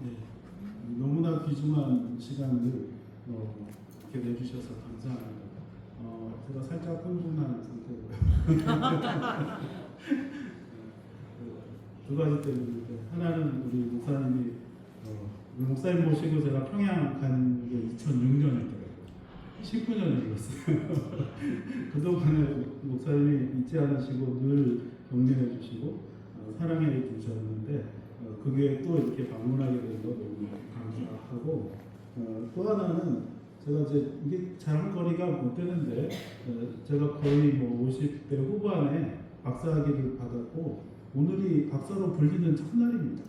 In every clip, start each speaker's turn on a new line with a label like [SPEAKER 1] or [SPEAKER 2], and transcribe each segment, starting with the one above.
[SPEAKER 1] 네, 너무나 귀중한 시간을 이렇게 내주셔서 감사합니다. 제가 살짝 흥분한 상태고요. 두 가지 때문인데, 하나는 우리 목사님이 우리 목사님 모시고 제가 평양 간 게 2006년이더라고요. 19년이 흘렀어요. 그동안에 목사님이 잊지 않으시고 늘 격려해 주시고 사랑해 주셨는데, 그게 또 이렇게 방문하게 된 거 너무 감사하고, 또 하나는 제가 이제 이게 자랑거리가 못 되는데, 제가 거의 뭐 50대 후반에 박사학위를 받았고 오늘이 박사로 불리는 첫날입니다.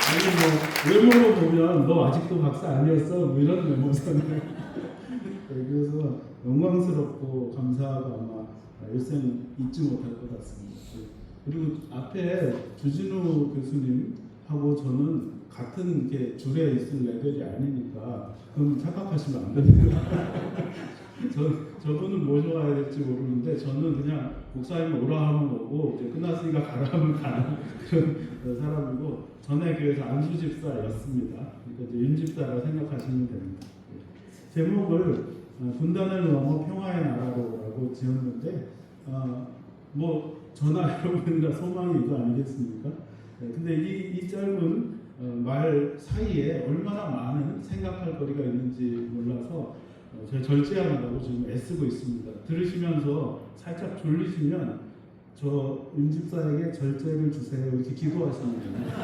[SPEAKER 1] 아니 뭐 외모로 보면 너 아직도 박사 아니었어? 뭐 이런 외모잖아요. 그래서 영광스럽고 감사하고 아마 일생 잊지 못할 것 같습니다. 그리고 앞에 주진우 교수님하고 저는 같은 게 줄에 있을 레벨이 아니니까 그건 착각하시면 안 됩니다. 저분은 뭐 좋아해야 될지 모르는데 저는 그냥 목사님 오라 하면 오고 이제 끝났으니까 가라 하면 가는 그런 사람이고, 전에 교회에서 안수집사였습니다. 그러니까 이제 윤집사라 생각하시면 됩니다. 제목을 분단을 넘어 평화의 나라로라고 지었는데, 뭐 저나 여러분이나 소망이 이거 아니겠습니까? 근데 이 짧은 말 사이에 얼마나 많은 생각할 거리가 있는지 몰라서 제가 절제하느라고 지금 애쓰고 있습니다. 들으시면서 살짝 졸리시면 저 윤집사에게 절제를 주세요 이렇게 기도하시면 됩니다.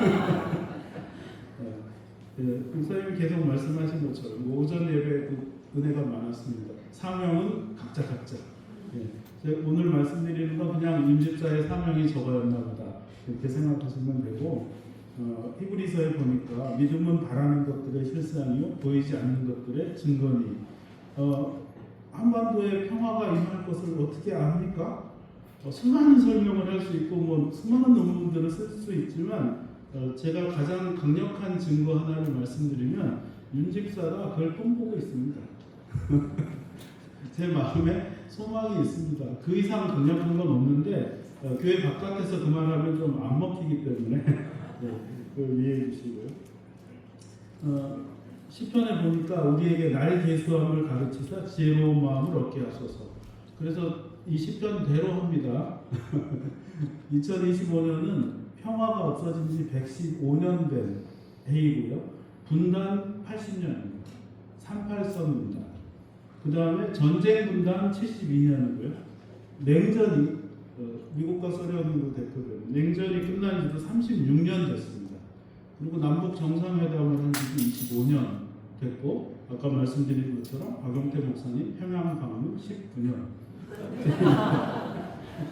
[SPEAKER 1] 목사님이 계속 말씀하신 것처럼 오전 예배에도 은혜가 많았습니다. 사명은 각자. 오늘 말씀드리는 건 그냥 윤집사의 사명이 저거였나 보다 이렇게 생각하시면 되고, 히브리서에 보니까 믿음은 바라는 것들의 실상이요 보이지 않는 것들의 증거니, 한반도에 평화가 임할 것을 어떻게 압니까? 수많은 설명을 할 수 있고 뭐 수많은 논문들을 쓸 수 있지만, 제가 가장 강력한 증거 하나를 말씀드리면 윤집사가 그걸 뽐보고 있습니다. 제 마음에 소망이 있습니다. 그 이상 강력한 건 없는데 교회 바깥에서 그 말하면 좀 안 먹히기 때문에 그걸 이해해 주시고요. 시편에 보니까 우리에게 날 계수함을 가르치사 지혜로운 마음을 얻게 하소서. 그래서 이 시편대로 합니다. 2025년은 평화가 없어진 지 115년 된 해이고요. 분단 80년입니다. 38선입니다. 그 다음에 전쟁 분단 72년이고요. 냉전이 미국과 소련으로 대표되는 냉전이 끝난 지도 36년 됐습니다. 그리고 남북 정상회담을 한 지도 25년 됐고, 아까 말씀드린 것처럼 박용태 목사님 평양 방문 19년.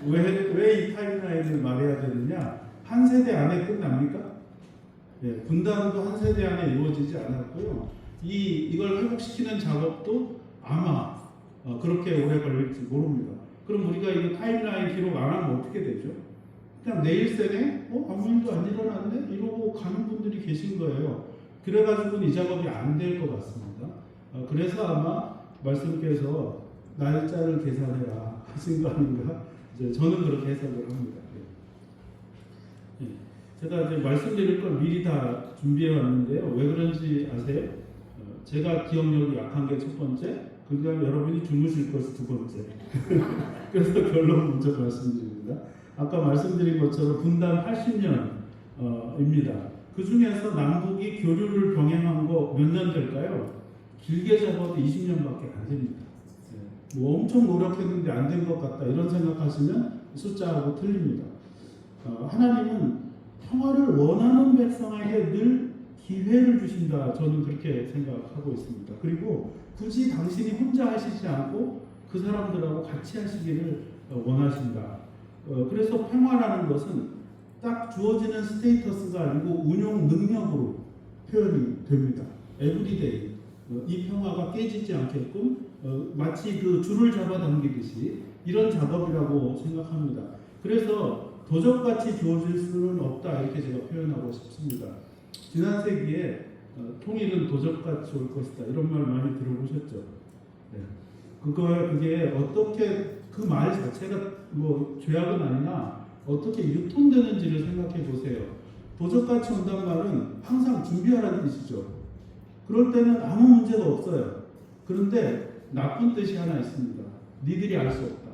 [SPEAKER 1] 왜 이 타임라인을 말해야 되느냐? 한 세대 안에 끝납니까? 분단도 한 세대 안에 이루어지지 않았고요. 이걸 회복시키는 작업도 아마 그렇게 오래 걸릴지 모릅니다. 그럼 우리가 이거 타임라인 기록 안 하면 어떻게 되죠? 그냥 내일 생에 아무 일도 안 일어났네? 이러고 가는 분들이 계신 거예요. 그래가지고는 이 작업이 안 될 것 같습니다. 그래서 아마 말씀께서 날짜를 계산해라 하신 거 아닌가? 이제 저는 그렇게 해석을 합니다. 제가 이제 말씀드릴 걸 미리 다 준비해 왔는데요. 왜 그런지 아세요? 제가 기억력이 약한 게 첫 번째, 그다음에 여러분이 주무실 것이 두 번째. 그래서 결론 먼저 말씀드립니다. 아까 말씀드린 것처럼 분단 80년입니다. 그 중에서 남북이 교류를 병행한 거 몇 년 될까요? 길게 잡아도 20년밖에 안 됩니다. 뭐 엄청 노력했는데 안 된 것 같다 이런 생각하시면 숫자하고 틀립니다. 하나님은 평화를 원하는 백성에게 늘 기회를 주신다. 저는 그렇게 생각하고 있습니다. 그리고 굳이 당신이 혼자 하시지 않고 그 사람들하고 같이 하시기를 원하신다. 그래서 평화라는 것은 딱 주어지는 스테이터스가 아니고 운용 능력으로 표현이 됩니다. 에브리데이. 이 평화가 깨지지 않게끔 마치 그 줄을 잡아당기듯이 이런 작업이라고 생각합니다. 그래서 도적같이 주어질 수는 없다 이렇게 제가 표현하고 싶습니다. 지난 세기에 통일은 도적같이 올 것이다 이런 말 많이 들어보셨죠? 그게 어떻게 그 말 자체가 뭐 죄악은 아니나 어떻게 유통되는지를 생각해 보세요. 도적같이 온단 말은 항상 준비하라는 뜻이죠. 그럴 때는 아무 문제가 없어요. 그런데 나쁜 뜻이 하나 있습니다. 니들이 알 수 없다.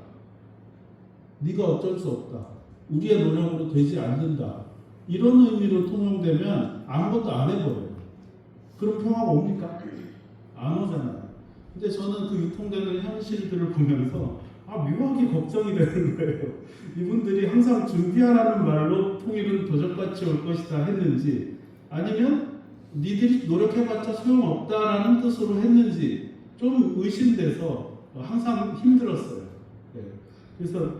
[SPEAKER 1] 네가 어쩔 수 없다. 우리의 노력으로 되지 않는다. 이런 의미로 통용되면 아무것도 안 해버려요. 그럼 평화가 옵니까? 안 오잖아요. 근데 저는 그 유통되는 현실들을 보면서 묘하게 걱정이 되는 거예요. 이분들이 항상 준비하라는 말로 통일은 도적같이 올 것이다 했는지, 아니면 니들이 노력해봤자 소용없다라는 뜻으로 했는지 좀 의심돼서 항상 힘들었어요. 네. 그래서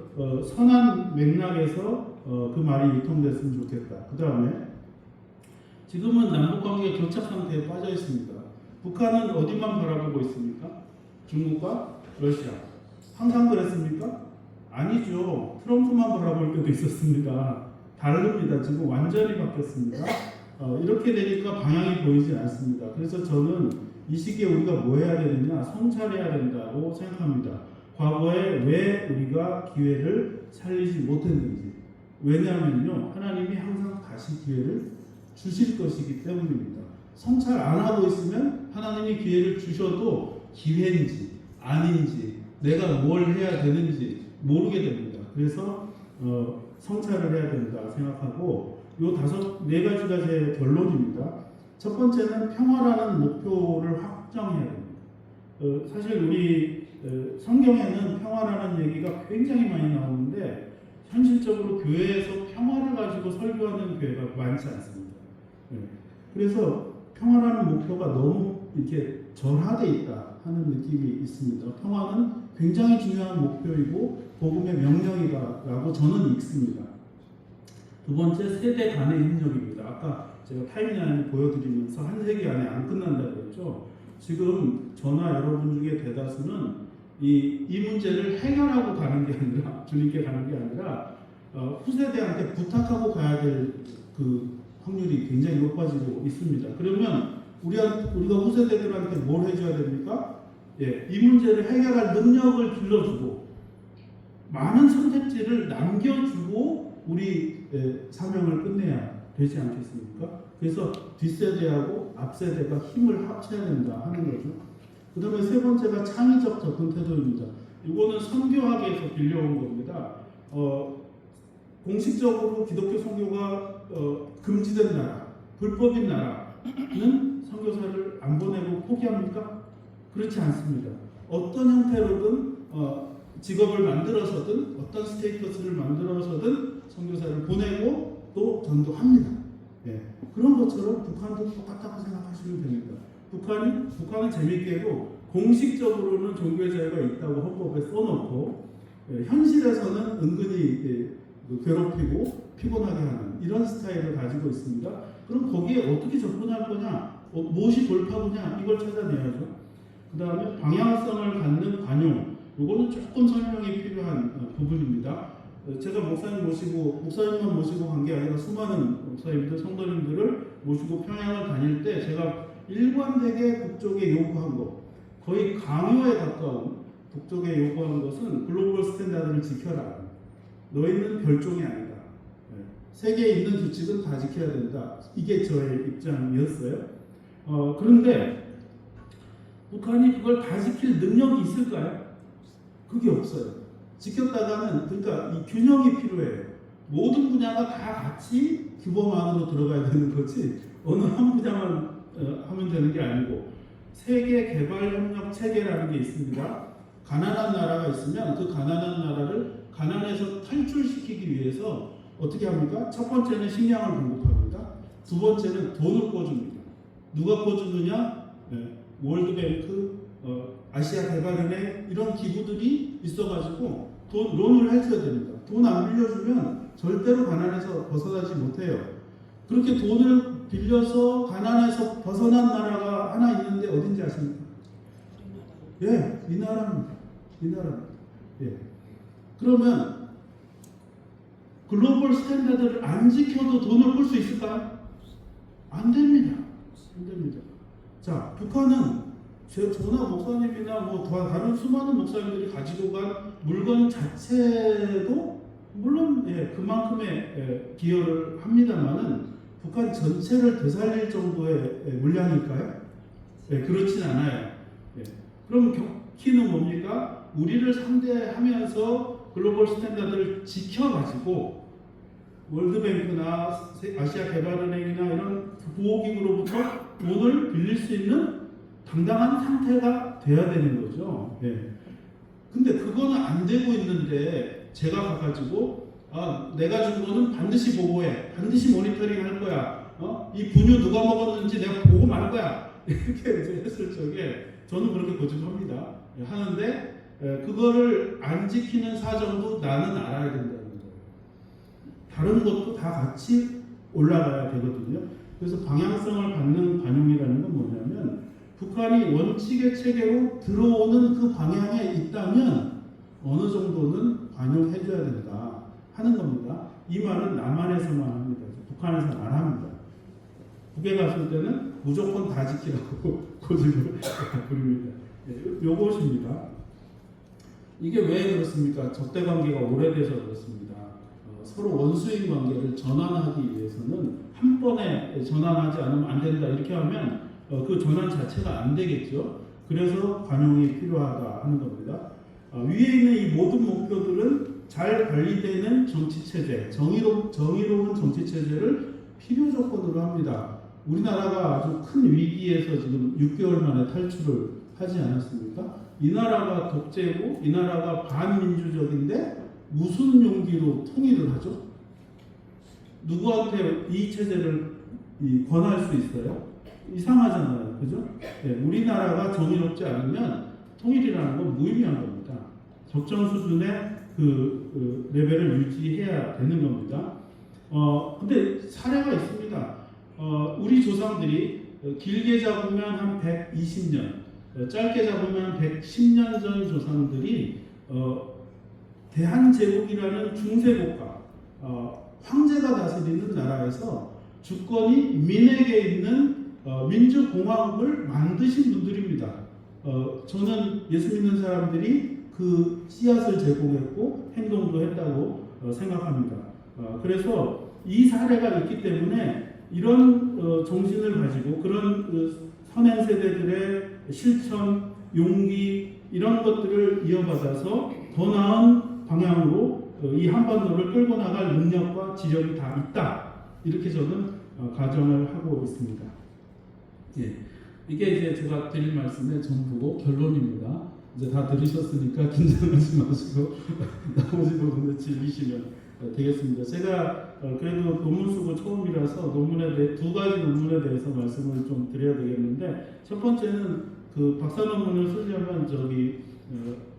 [SPEAKER 1] 선한 맥락에서 그 말이 유통됐으면 좋겠다. 그 다음에 지금은 남북관계가 교착 상태에 빠져 있습니다. 북한은 어디만 바라보고 있습니까? 중국과 러시아. 항상 그랬습니까? 아니죠. 트럼프만 바라볼 때도 있었습니다. 다릅니다. 지금 완전히 바뀌었습니다. 이렇게 되니까 방향이 보이지 않습니다. 그래서 저는 이 시기에 우리가 뭐 해야 되느냐? 성찰해야 된다고 생각합니다. 과거에 왜 우리가 기회를 살리지 못했는지. 왜냐하면요, 하나님이 항상 다시 기회를 주실 것이기 때문입니다. 성찰 안 하고 있으면 하나님이 기회를 주셔도 기회인지 아닌지 내가 뭘 해야 되는지 모르게 됩니다. 그래서 성찰을 해야 된다 생각하고, 네 가지가 제 결론입니다. 첫 번째는 평화라는 목표를 확정해야 됩니다. 사실 우리 성경에는 평화라는 얘기가 굉장히 많이 나오는데 현실적으로 교회에서 평화를 가지고 설교하는 교회가 많지 않습니다. 그래서 평화라는 목표가 너무 이렇게 절하되어 있다 하는 느낌이 있습니다. 평화는 굉장히 중요한 목표이고 복음의 명령이다라고 저는 읽습니다. 두 번째, 세대 간의 협력입니다. 아까 제가 타임라인 보여드리면서 한 세기 안에 안 끝난다고 했죠. 지금 저나 여러분 중에 대다수는 이 문제를 해결하고 가는 게 아니라, 주님께 가는 게 아니라 후세대한테 부탁하고 가야 될 그 확률이 굉장히 높아지고 있습니다. 그러면 우리가 후세대들한테 뭘 해줘야 됩니까? 이 문제를 해결할 능력을 길러주고 많은 선택지를 남겨주고 우리 사명을 끝내야 되지 않겠습니까? 그래서 뒷세대하고 앞세대가 힘을 합쳐야 된다 하는 거죠. 그 다음에 세 번째가 창의적 접근 태도입니다. 이거는 선교학에서 빌려온 겁니다. 공식적으로 기독교 선교가 금지된 나라, 불법인 나라는 선교사를 안 보내고 포기합니까? 그렇지 않습니다. 어떤 형태로든 직업을 만들어서든 어떤 스테이터스를 만들어서든 선교사를 보내고 또 전도합니다. 그런 것처럼 북한도 똑같다고 생각하시면 됩니다. 북한은 재밌게도 공식적으로는 종교의 자유가 있다고 헌법에 써놓고 현실에서는 은근히 괴롭히고 피곤하게 하는 이런 스타일을 가지고 있습니다. 그럼 거기에 어떻게 접근할 거냐? 무엇이 돌파구냐? 이걸 찾아내야죠. 그 다음에 방향성을 갖는 관용. 이거는 조금 설명이 필요한 부분입니다. 제가 목사님만 모시고 간 게 아니라 수많은 목사님들, 성도님들을 모시고 평양을 다닐 때 제가 일관되게 북쪽에 요구한 것, 거의 강요에 가까운 북쪽에 요구한 것은 글로벌 스탠다드를 지켜라. 너희는 별종이 아니다. 세계에 있는 규칙은 다 지켜야 된다. 이게 저의 입장이었어요. 그런데 북한이 그걸 다 지킬 능력이 있을까요? 그게 없어요. 지켰다가는, 그러니까 이 균형이 필요해요. 모든 분야가 다 같이 규범 안으로 들어가야 되는 거지 어느 한 분야만 하면 되는 게 아니고, 세계 개발 협력 체계라는 게 있습니다. 가난한 나라가 있으면 그 가난한 나라를 가난에서 탈출시키기 위해서 어떻게 합니까? 첫 번째는 식량을 공급합니다. 두 번째는 돈을 꿔줍니다. 누가 꿔주느냐? 월드뱅크, 아시아 개발은행 이런 기구들이 있어가지고 론을 해줘야 됩니다. 돈 안 빌려주면 절대로 가난에서 벗어나지 못해요. 그렇게 돈을 빌려서 가난에서 벗어난 나라가 하나 있는데 어딘지 아십니까? 이 나라입니다. 그러면 글로벌 스탠다드를 안 지켜도 돈을 벌 수 있을까요? 안 됩니다. 자, 북한은 저나 목사님이나 뭐 다른 수많은 목사님들이 가지고 간 물건 자체도 물론 그만큼의 기여를 합니다만은 북한 전체를 되살릴 정도의 물량일까요? 그렇진 않아요. 그럼 키는 뭡니까? 우리를 상대하면서 글로벌 스탠다드를 지켜가지고 월드뱅크나 아시아 개발은행이나 이런 보호기구로부터 돈을 빌릴 수 있는 당당한 상태가 돼야 되는 거죠. 근데 그거는 안 되고 있는데 제가 가가지고 내가 준 거는 반드시 보고해, 반드시 모니터링 할 거야. 이 분유 누가 먹었는지 내가 보고 말 거야. 이렇게 이제 했을 적에 저는 그렇게 고집합니다. 하는데 그거를 안 지키는 사정도 나는 알아야 된다는 거예요. 다른 것도 다 같이 올라가야 되거든요. 그래서 방향성을 갖는 관용이라는 건 뭐냐면 북한이 원칙의 체계로 들어오는 그 방향에 있다면 어느 정도는 관용해줘야 된다 하는 겁니다. 이 말은 남한에서만 합니다. 북한에서는 안 합니다. 북에 갔을 때는 무조건 다 지키라고 고집을 부립니다. 요것입니다. 이게 왜 그렇습니까? 적대 관계가 오래돼서 그렇습니다. 서로 원수인 관계를 전환하기 위해서는 한 번에 전환하지 않으면 안 된다 이렇게 하면 그 전환 자체가 안 되겠죠. 그래서 관용이 필요하다 하는 겁니다. 위에 있는 이 모든 목표들은 잘 관리되는 정치체제, 정의로운 정치체제를 필요 조건으로 합니다. 우리나라가 아주 큰 위기에서 지금 6개월 만에 탈출을 하지 않았습니까? 이 나라가 독재고 이 나라가 반민주적인데 무슨 용기로 통일을 하죠? 누구한테 이 체제를 권할 수 있어요? 이상하잖아요. 그죠? 우리나라가 정의롭지 않으면 통일이라는 건 무의미한 겁니다. 적정 수준의 그 레벨을 유지해야 되는 겁니다. 근데 사례가 있습니다. 우리 조상들이 길게 잡으면 한 120년, 짧게 잡으면 110년 전 조상들이 대한제국이라는 중세국가, 황제가 다스리는 나라에서 주권이 민에게 있는 민주공화국을 만드신 분들입니다. 저는 예수 믿는 사람들이 그 씨앗을 제공했고 행동도 했다고 생각합니다. 그래서 이 사례가 있기 때문에 이런 정신을 가지고 그런 선행 세대들의 실천, 용기 이런 것들을 이어받아서 더 나은 방향으로 이 한반도를 끌고 나갈 능력과 지력이 다 있다. 이렇게 저는 가정을 하고 있습니다. 이게 이제 제가 드릴 말씀의 전부고 결론입니다. 이제 다 들으셨으니까 긴장하지 마시고 나머지 부분을 즐기시면 되겠습니다. 제가 그래도 논문 쓰고 처음이라서 두 가지 논문에 대해서 말씀을 좀 드려야 되겠는데, 첫 번째는 그 박사 논문을 쓰려면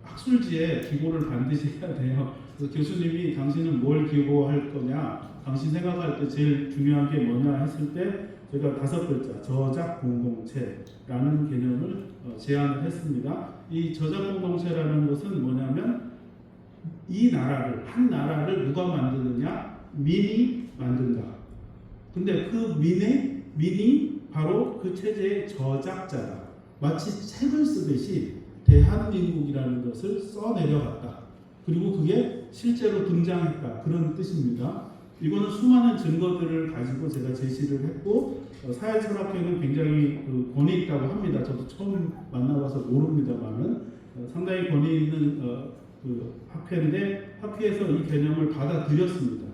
[SPEAKER 1] 학술지에 기고를 반드시 해야 돼요. 그래서 교수님이 당신은 뭘 기고할 거냐, 당신 생각할 때 제일 중요한 게 뭐냐 했을 때 제가 5글자 저작 공동체라는 개념을 제안을 했습니다. 이 저작 공동체라는 것은 뭐냐면 한 나라를 누가 만드느냐? 민이 만든다. 근데 그 민이 바로 그 체제의 저작자다. 마치 책을 쓰듯이 대한민국이라는 것을 써내려갔다. 그리고 그게 실제로 등장했다. 그런 뜻입니다. 이거는 수많은 증거들을 가지고 제가 제시를 했고 사회철학회는 굉장히 권위 있다고 합니다. 저도 처음 만나봐서 모릅니다만은 상당히 권위 있는 학회인데 학회에서 이 개념을 받아들였습니다.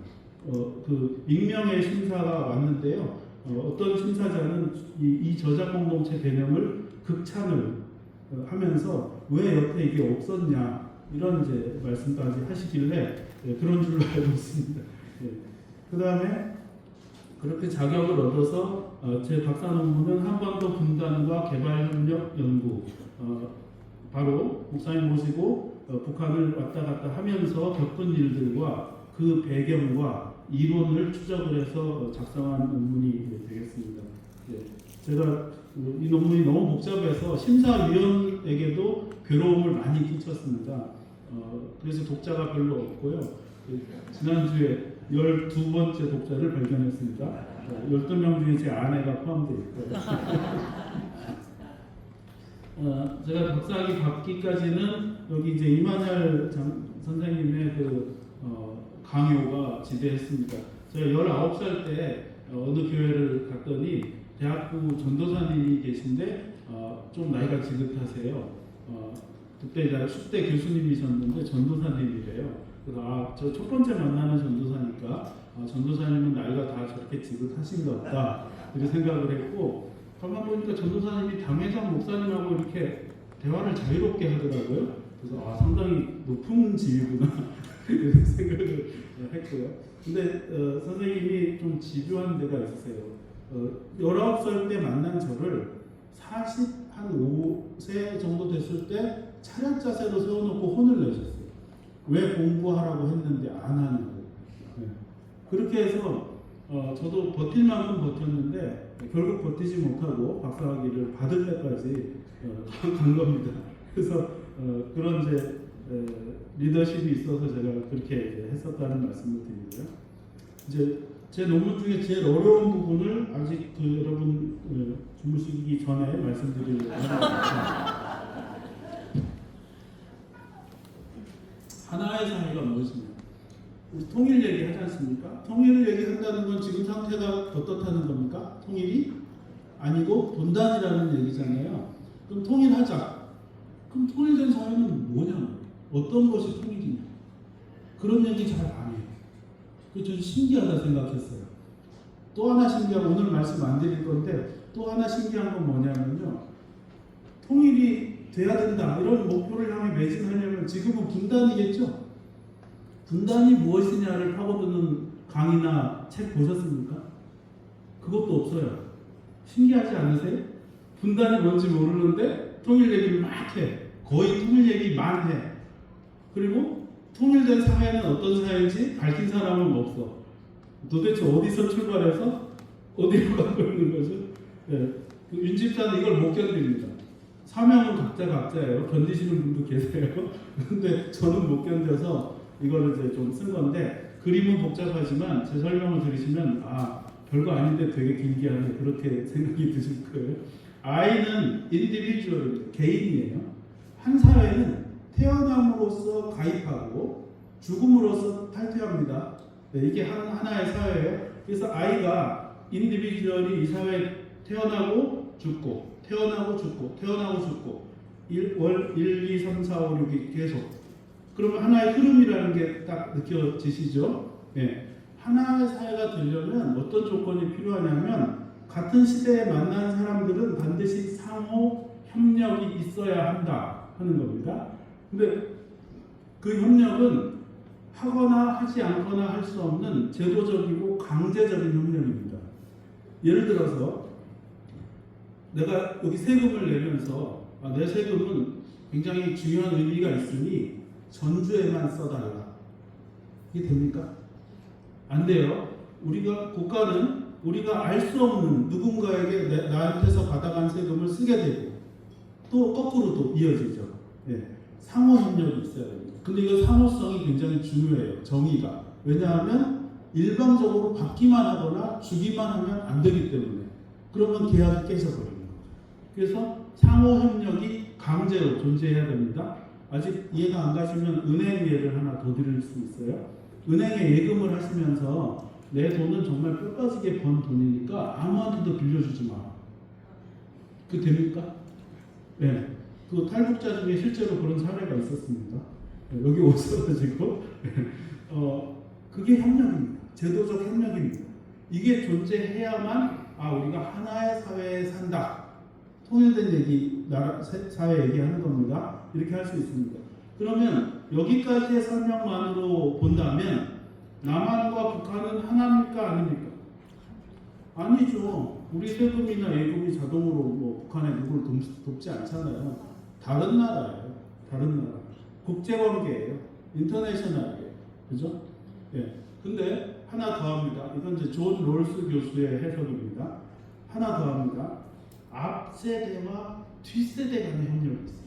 [SPEAKER 1] 익명의 심사가 왔는데요. 어떤 심사자는 이 저작 공동체 개념을 극찬을 하면서 왜 옆에 이게 없었냐 이런 이제 말씀까지 하시길래 그런 줄로 알고 있습니다. 그 다음에 그렇게 자격을 얻어서 제 박사 논문은 한반도 분단과 개발협력 연구, 바로 목사님 모시고 북한을 왔다 갔다 하면서 겪은 일들과 그 배경과 이론을 추적을 해서 작성한 논문이 되겠습니다. 제가 이 논문이 너무 복잡해서 심사위원에게도 괴로움을 많이 끼쳤습니다. 그래서 독자가 별로 없고요. 지난주에 12번째 독자를 발견했습니다. 12명 중에 제 아내가 포함되어 있고요. 제가 박사학위 받기까지는 여기 이제 이만열 선생님의 강요가 지대했습니다. 제가 19살 때 어느 교회를 갔더니 대학부 전도사님이 계신데 좀 나이가 지긋하세요. 그때 10대 교수님이셨는데 전도사님이래요. 그래서 저 첫 번째 만나는 전도사니까 전도사님은 나이가 다 저렇게 지긋하신가 보다 이렇게 생각을 했고, 가만 보니까 전도사님이 당회장 목사님하고 이렇게 대화를 자유롭게 하더라고요. 그래서 상당히 높은 지위구나 이런 생각을 했고요. 근데 선생님이 좀 집요한 데가 있으세요. 19살 때 만난 저를 45세 정도 됐을 때 차렷 자세로 세워놓고 혼을 내셨어요. 왜 공부하라고 했는데 안 하냐고. 네. 그렇게 해서 저도 버틸 만큼 버텼는데 결국 버티지 못하고 박사학위를 받을 때까지 간 겁니다. 그래서 그런 이제 리더십이 있어서 제가 그렇게 했었다는 말씀을 드리고요. 이제 제 논문 중에 제일 어려운 부분을 아직 여러분 주무시기 전에 말씀드리려고 합니다. 하나의 사회가 무엇이냐? 우리 통일 얘기하지 않습니까? 통일을 얘기한다는 건 지금 상태가 어떻다는 겁니까? 통일이 아니고 분단이라는 얘기잖아요. 그럼 통일하자. 그럼 통일된 사회는 뭐냐? 어떤 것이 통일이냐? 그런 얘기 잘 안 해요. 그래서 저는 신기하다 생각했어요. 또 하나 신기한, 오늘 말씀 안 드릴 건데 또 하나 신기한 건 뭐냐면요. 통일이 돼야 된다, 이런 목표를 향해 매진하려면 지금은 분단이겠죠? 분단이 무엇이냐를 파고드는 강의나 책 보셨습니까? 그것도 없어요. 신기하지 않으세요? 분단이 뭔지 모르는데 통일 얘기를 막 해. 거의 통일 얘기만 해. 그리고 통일된 사회는 어떤 사회인지 밝힌 사람은 없어. 도대체 어디서 출발해서 어디로 가고 있는 거죠? 네. 윤 집사는 이걸 못 견딥니다. 사명은 각자예요. 견디시는 분도 계세요. 근데 저는 못 견뎌서 이거를 이제 좀 쓴 건데, 그림은 복잡하지만 제 설명을 들으시면 별거 아닌데 되게 길게 하네, 그렇게 생각이 드실 거예요. I는 인디비주얼, 개인이에요. 한 사회는 태어남으로써 가입하고 죽음으로써 탈퇴합니다. 네, 이게 하나의 사회예요. 그래서 I가 인디비주얼이 이 사회에 태어나고 죽고 태어나고 죽고 태어나고 죽고 1, 2, 3, 4, 5, 6이 계속. 그러면 하나의 흐름이라는 게 딱 느껴지시죠? 네. 하나의 사회가 되려면 어떤 조건이 필요하냐면, 같은 시대에 만난 사람들은 반드시 상호 협력이 있어야 한다 하는 겁니다. 근데 그 협력은 하거나 하지 않거나 할 수 없는 제도적이고 강제적인 협력입니다. 예를 들어서 내가 여기 세금을 내면서 내 세금은 굉장히 중요한 의미가 있으니 전주에만 써달라. 이게 됩니까? 안 돼요. 국가는 우리가 알 수 없는 누군가에게 나한테서 받아간 세금을 쓰게 되고, 또 거꾸로도 이어지죠. 네. 상호 협력이 있어야 됩니다. 근데 이거 상호성이 굉장히 중요해요. 정의가. 왜냐하면 일방적으로 받기만 하거나 주기만 하면 안 되기 때문에. 그러면 계약이 깨져버립니다. 그래서 상호 협력이 강제로 존재해야 됩니다. 아직 이해가 안 가시면 은행 예를 하나 더 드릴 수 있어요. 은행에 예금을 하시면서 내 돈은 정말 뼈빠지게 번 돈이니까 아무한테도 빌려주지 마. 그게 됩니까? 네. 그 탈북자 중에 실제로 그런 사례가 있었습니다. 여기 오셔가지고 그게 협력입니다. 제도적 협력입니다. 이게 존재해야만 우리가 하나의 사회에 산다, 통일된 얘기, 사회 얘기하는 겁니다. 이렇게 할 수 있습니다. 그러면 여기까지의 설명만으로 본다면 남한과 북한은 하나입니까? 아닙니까? 아니죠. 우리 세금이나 예금이 자동으로 북한에 누구를 돕지 않잖아요. 다른 나라예요. 다른 나라. 국제관계예요. 인터내셔널이에요. 그죠? 예. 근데 하나 더 합니다. 이건 이제 존 롤스 교수의 해석입니다. 하나 더 합니다. 앞세대와 뒷세대 간의 협력이 있어요.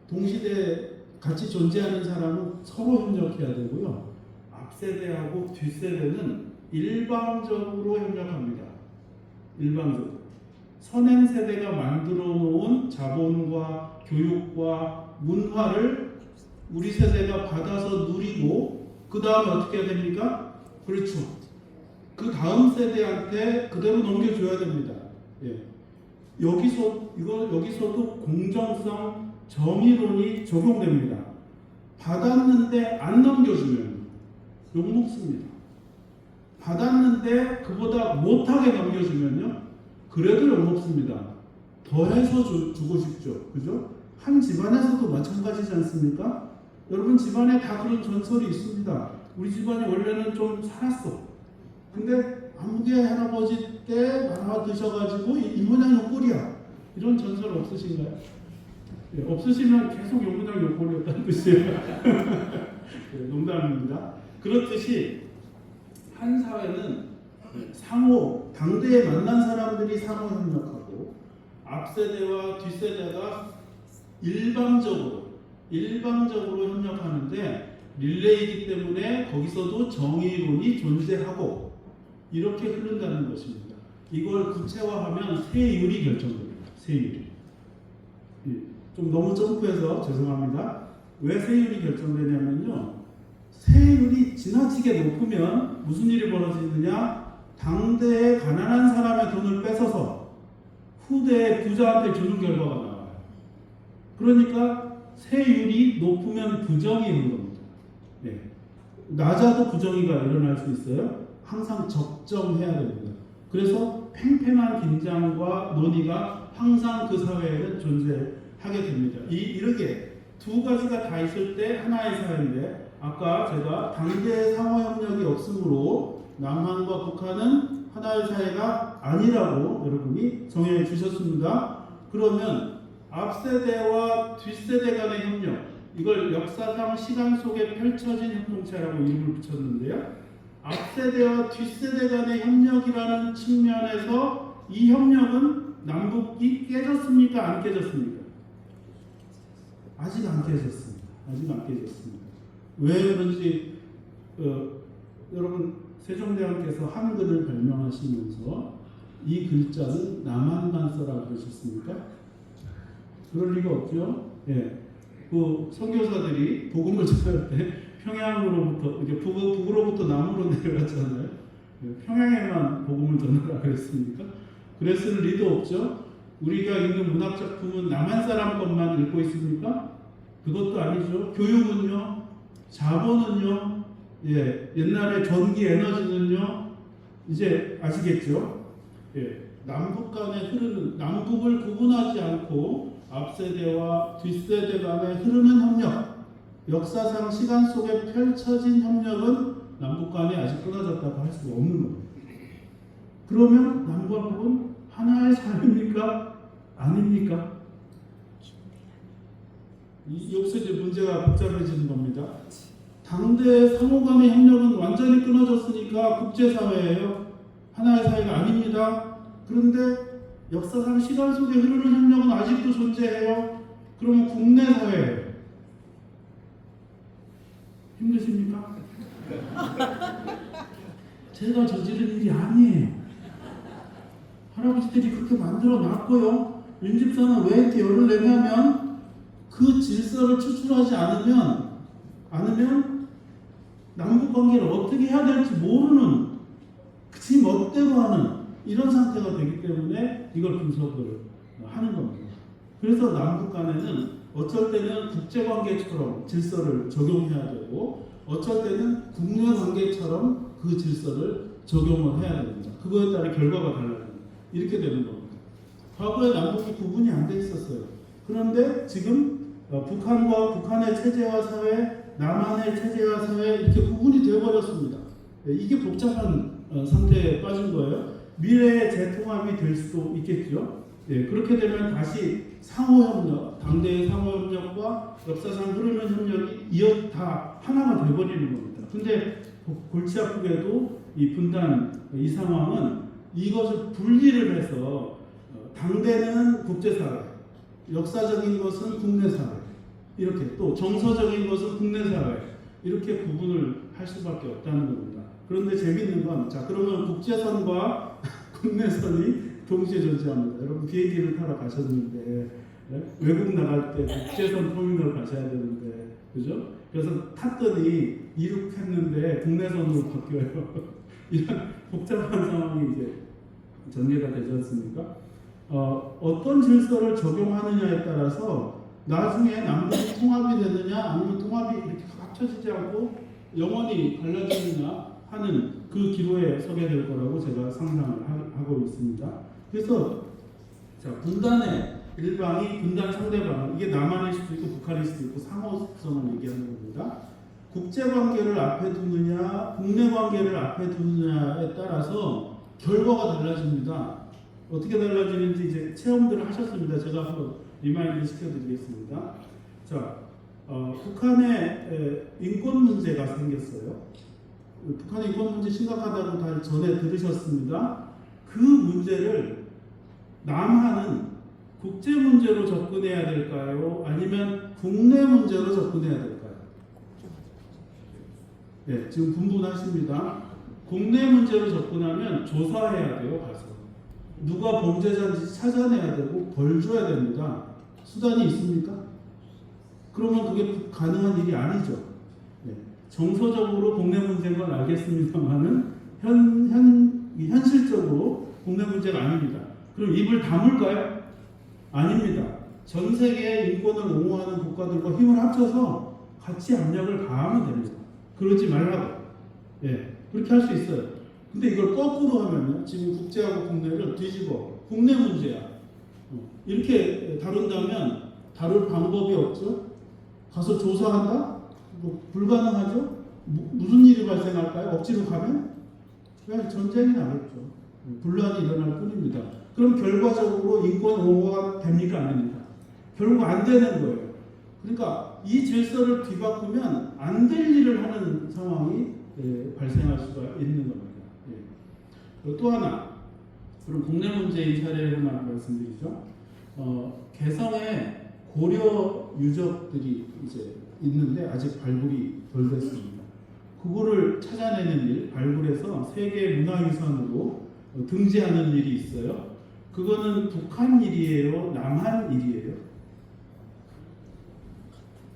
[SPEAKER 1] 동시대에 같이 존재하는 사람은 서로 협력해야 되고요. 앞세대하고 뒷세대는 일방적으로 협력합니다. 일방적으로. 선행 세대가 만들어 놓은 자본과 교육과 문화를 우리 세대가 받아서 누리고 그 다음에 어떻게 해야 됩니까? 그렇죠. 그 다음 세대한테 그대로 넘겨줘야 됩니다. 예. 여기서도 공정성, 정의론이 적용됩니다. 받았는데 안 넘겨주면 욕먹습니다. 받았는데 그보다 못하게 넘겨주면요, 그래도 욕먹습니다. 더해서 주고 싶죠. 그죠? 한 집안에서도 마찬가지지 않습니까? 여러분 집안에 다 그런 전설이 있습니다. 우리 집안이 원래는 좀 살았어. 근데 아무개 할아버지 때 나와 드셔가지고 이 모양 요 꼴이야. 이런 전설 없으신가요? 네, 없으시면 계속 요 모양 요 꼴이었다는 뜻이에요. 네, 농담입니다. 그렇듯이 한 사회는 상호, 당대에 만난 사람들이 상호 협력하고 앞세대와 뒷세대가 일방적으로 협력하는데 릴레이이기 때문에 거기서도 정의론이 존재하고 이렇게 흐른다는 것입니다. 이걸 구체화하면 세율이 결정됩니다. 세율이. 좀 너무 점프해서 죄송합니다. 왜 세율이 결정되냐면요. 세율이 지나치게 높으면 무슨 일이 벌어지느냐? 당대에 가난한 사람의 돈을 뺏어서 후대에 부자한테 주는 결과가 나와요. 그러니까 세율이 높으면 부정이 있는 겁니다. 네. 낮아도 부정의가 일어날 수 있어요. 항상 적정해야 됩니다. 그래서 팽팽한 긴장과 논의가 항상 그 사회에는 존재하게 됩니다. 이렇게 두 가지가 다 있을 때 하나의 사회인데, 아까 제가 당대 상호협력이 없으므로 남한과 북한은 하나의 사회가 아니라고 여러분이 정해 주셨습니다. 그러면 앞세대와 뒷세대 간의 협력, 이걸 역사상 시간 속에 펼쳐진 협동체라고 이름을 붙였는데요. 앞세대와 뒷세대 간의 협력이라는 측면에서 이 협력은 남북이 깨졌습니까? 안 깨졌습니까? 아직 안 깨졌습니다. 아직 안 깨졌습니다. 왜 그런지 여러분 세종대왕께서 한글을 발명하시면서 이 글자는 남한만 써라고 그러셨습니까? 그럴 리가 없죠. 예. 그 선교사들이 복음을 전할 때 평양으로부터 이제 북으로부터 남으로 내려갔잖아요. 평양에만 복음을 전하라 그랬습니까? 그랬을 리도 없죠. 우리가 읽는 문학 작품은 남한 사람 것만 읽고 있습니까? 그것도 아니죠. 교육은요, 자본은요, 예, 옛날에 전기 에너지는요, 이제 아시겠죠? 예, 남북 간에 흐르는, 남북을 구분하지 않고 앞세대와 뒷세대 간에 흐르는 협력, 역사상 시간 속에 펼쳐진 협력은 남북 간에 아직 끊어졌다고 할 수가 없는 겁니다. 그러면 남과 북은 하나의 사회입니까? 아닙니까? 여기서 이제 문제가 복잡해지는 겁니다. 당대 상호 간의 협력은 완전히 끊어졌으니까 국제사회예요. 하나의 사회가 아닙니다. 그런데 역사상 시간 속에 흐르는 협력은 아직도 존재해요. 그러면 국내 사회예요. 힘드십니까? 제가 저지른 일이 아니에요. 할아버지들이 그렇게 만들어 놨고요. 윤집사는 왜 이렇게 열을 내냐면 그 질서를 추출하지 않으면 남북 관계를 어떻게 해야 될지 모르는 지 멋대로 하는 이런 상태가 되기 때문에 이걸 분석을 하는 겁니다. 그래서 남북 간에는 어쩔 때는 국제관계처럼 질서를 적용해야 되고 어쩔 때는 국내 관계처럼 그 질서를 적용을 해야 됩니다. 그거에 따라 결과가 달라집니다. 이렇게 되는 겁니다. 과거에 남북이 구분이 안 돼 있었어요. 그런데 지금 북한과 북한의 체제와 사회, 남한의 체제와 사회 이렇게 구분이 되어버렸습니다. 이게 복잡한 상태에 빠진 거예요. 미래의 재통합이 될 수도 있겠죠. 예, 그렇게 되면 다시 상호협력, 당대의 상호협력과 역사상 흐르는 협력이 다 하나가 돼버리는 겁니다. 근데 골치 아프게도 이 분단, 이 상황은 이것을 분리를 해서 당대는 국제사회, 역사적인 것은 국내사회, 이렇게 또 정서적인 것은 국내사회, 이렇게 구분을 할 수밖에 없다는 겁니다. 그런데 재밌는 건, 자, 그러면 국제선과 국내선이 동시에 존재합니다. 여러분 비행기를 타러 가셨는데 외국 나갈 때 국제선 터미널 가셔야 되는데 그죠? 그래서 탔더니 이륙했는데 국내선으로 바뀌어요. 이런 복잡한 상황이 이제 전개가 되지 않습니까? 어떤 질서를 적용하느냐에 따라서 나중에 남북이 통합이 되느냐 아니면 통합이 이렇게 합쳐지지 않고 영원히 갈라지느냐 하는 그 기로에 서게 될 거라고 제가 상상을 하고 있습니다. 그래서 자, 분단의 일방이 분단 상대방, 이게 남한일 수도 있고 북한일 수도 있고 상호성을 얘기하는 겁니다. 국제관계를 앞에 두느냐 국내관계를 앞에 두느냐에 따라서 결과가 달라집니다. 어떻게 달라지는지 이제 체험들을 하셨습니다. 제가 한번 리마인드 시켜드리겠습니다. 자, 북한에 인권 문제가 생겼어요. 북한의 인권 문제 심각하다고 다 전에 들으셨습니다. 그 문제를 남한은 국제 문제로 접근해야 될까요? 아니면 국내 문제로 접근해야 될까요? 네, 지금 분분하십니다. 국내 문제로 접근하면 조사해야 돼요, 가서. 누가 범죄자인지 찾아내야 되고 벌 줘야 됩니다. 수단이 있습니까? 그러면 그게 가능한 일이 아니죠. 네. 정서적으로 국내 문제인 건 알겠습니다만은 현실적으로 국내 문제가 아닙니다. 그럼 입을 다물까요? 아닙니다. 전 세계의 인권을 옹호하는 국가들과 힘을 합쳐서 같이 압력을 가하면 됩니다. 그러지 말라고. 예, 그렇게 할 수 있어요. 근데 이걸 거꾸로 하면요, 지금 국제하고 국내를 뒤집어 국내 문제야 이렇게 다룬다면 다룰 방법이 없죠. 가서 조사한다? 뭐 불가능하죠. 무슨 일이 발생할까요? 억지로 가면 그냥 전쟁이 나겠죠. 분란이 일어날 뿐입니다. 그럼 결과적으로 인권 옹호가 됩니까? 안 됩니까? 결국 안 되는 거예요. 그러니까 이 질서를 뒤바꾸면 안 될 일을 하는 상황이 발생할 수가 있는 겁니다. 또 하나, 그럼 국내 문제인 사례를 말씀드리죠. 개성에 고려 유적들이 이제 있는데 아직 발굴이 덜 됐습니다. 그거를 찾아내는 일, 발굴해서 세계 문화유산으로 등재하는 일이 있어요. 그거는 북한 일이에요? 남한 일이에요?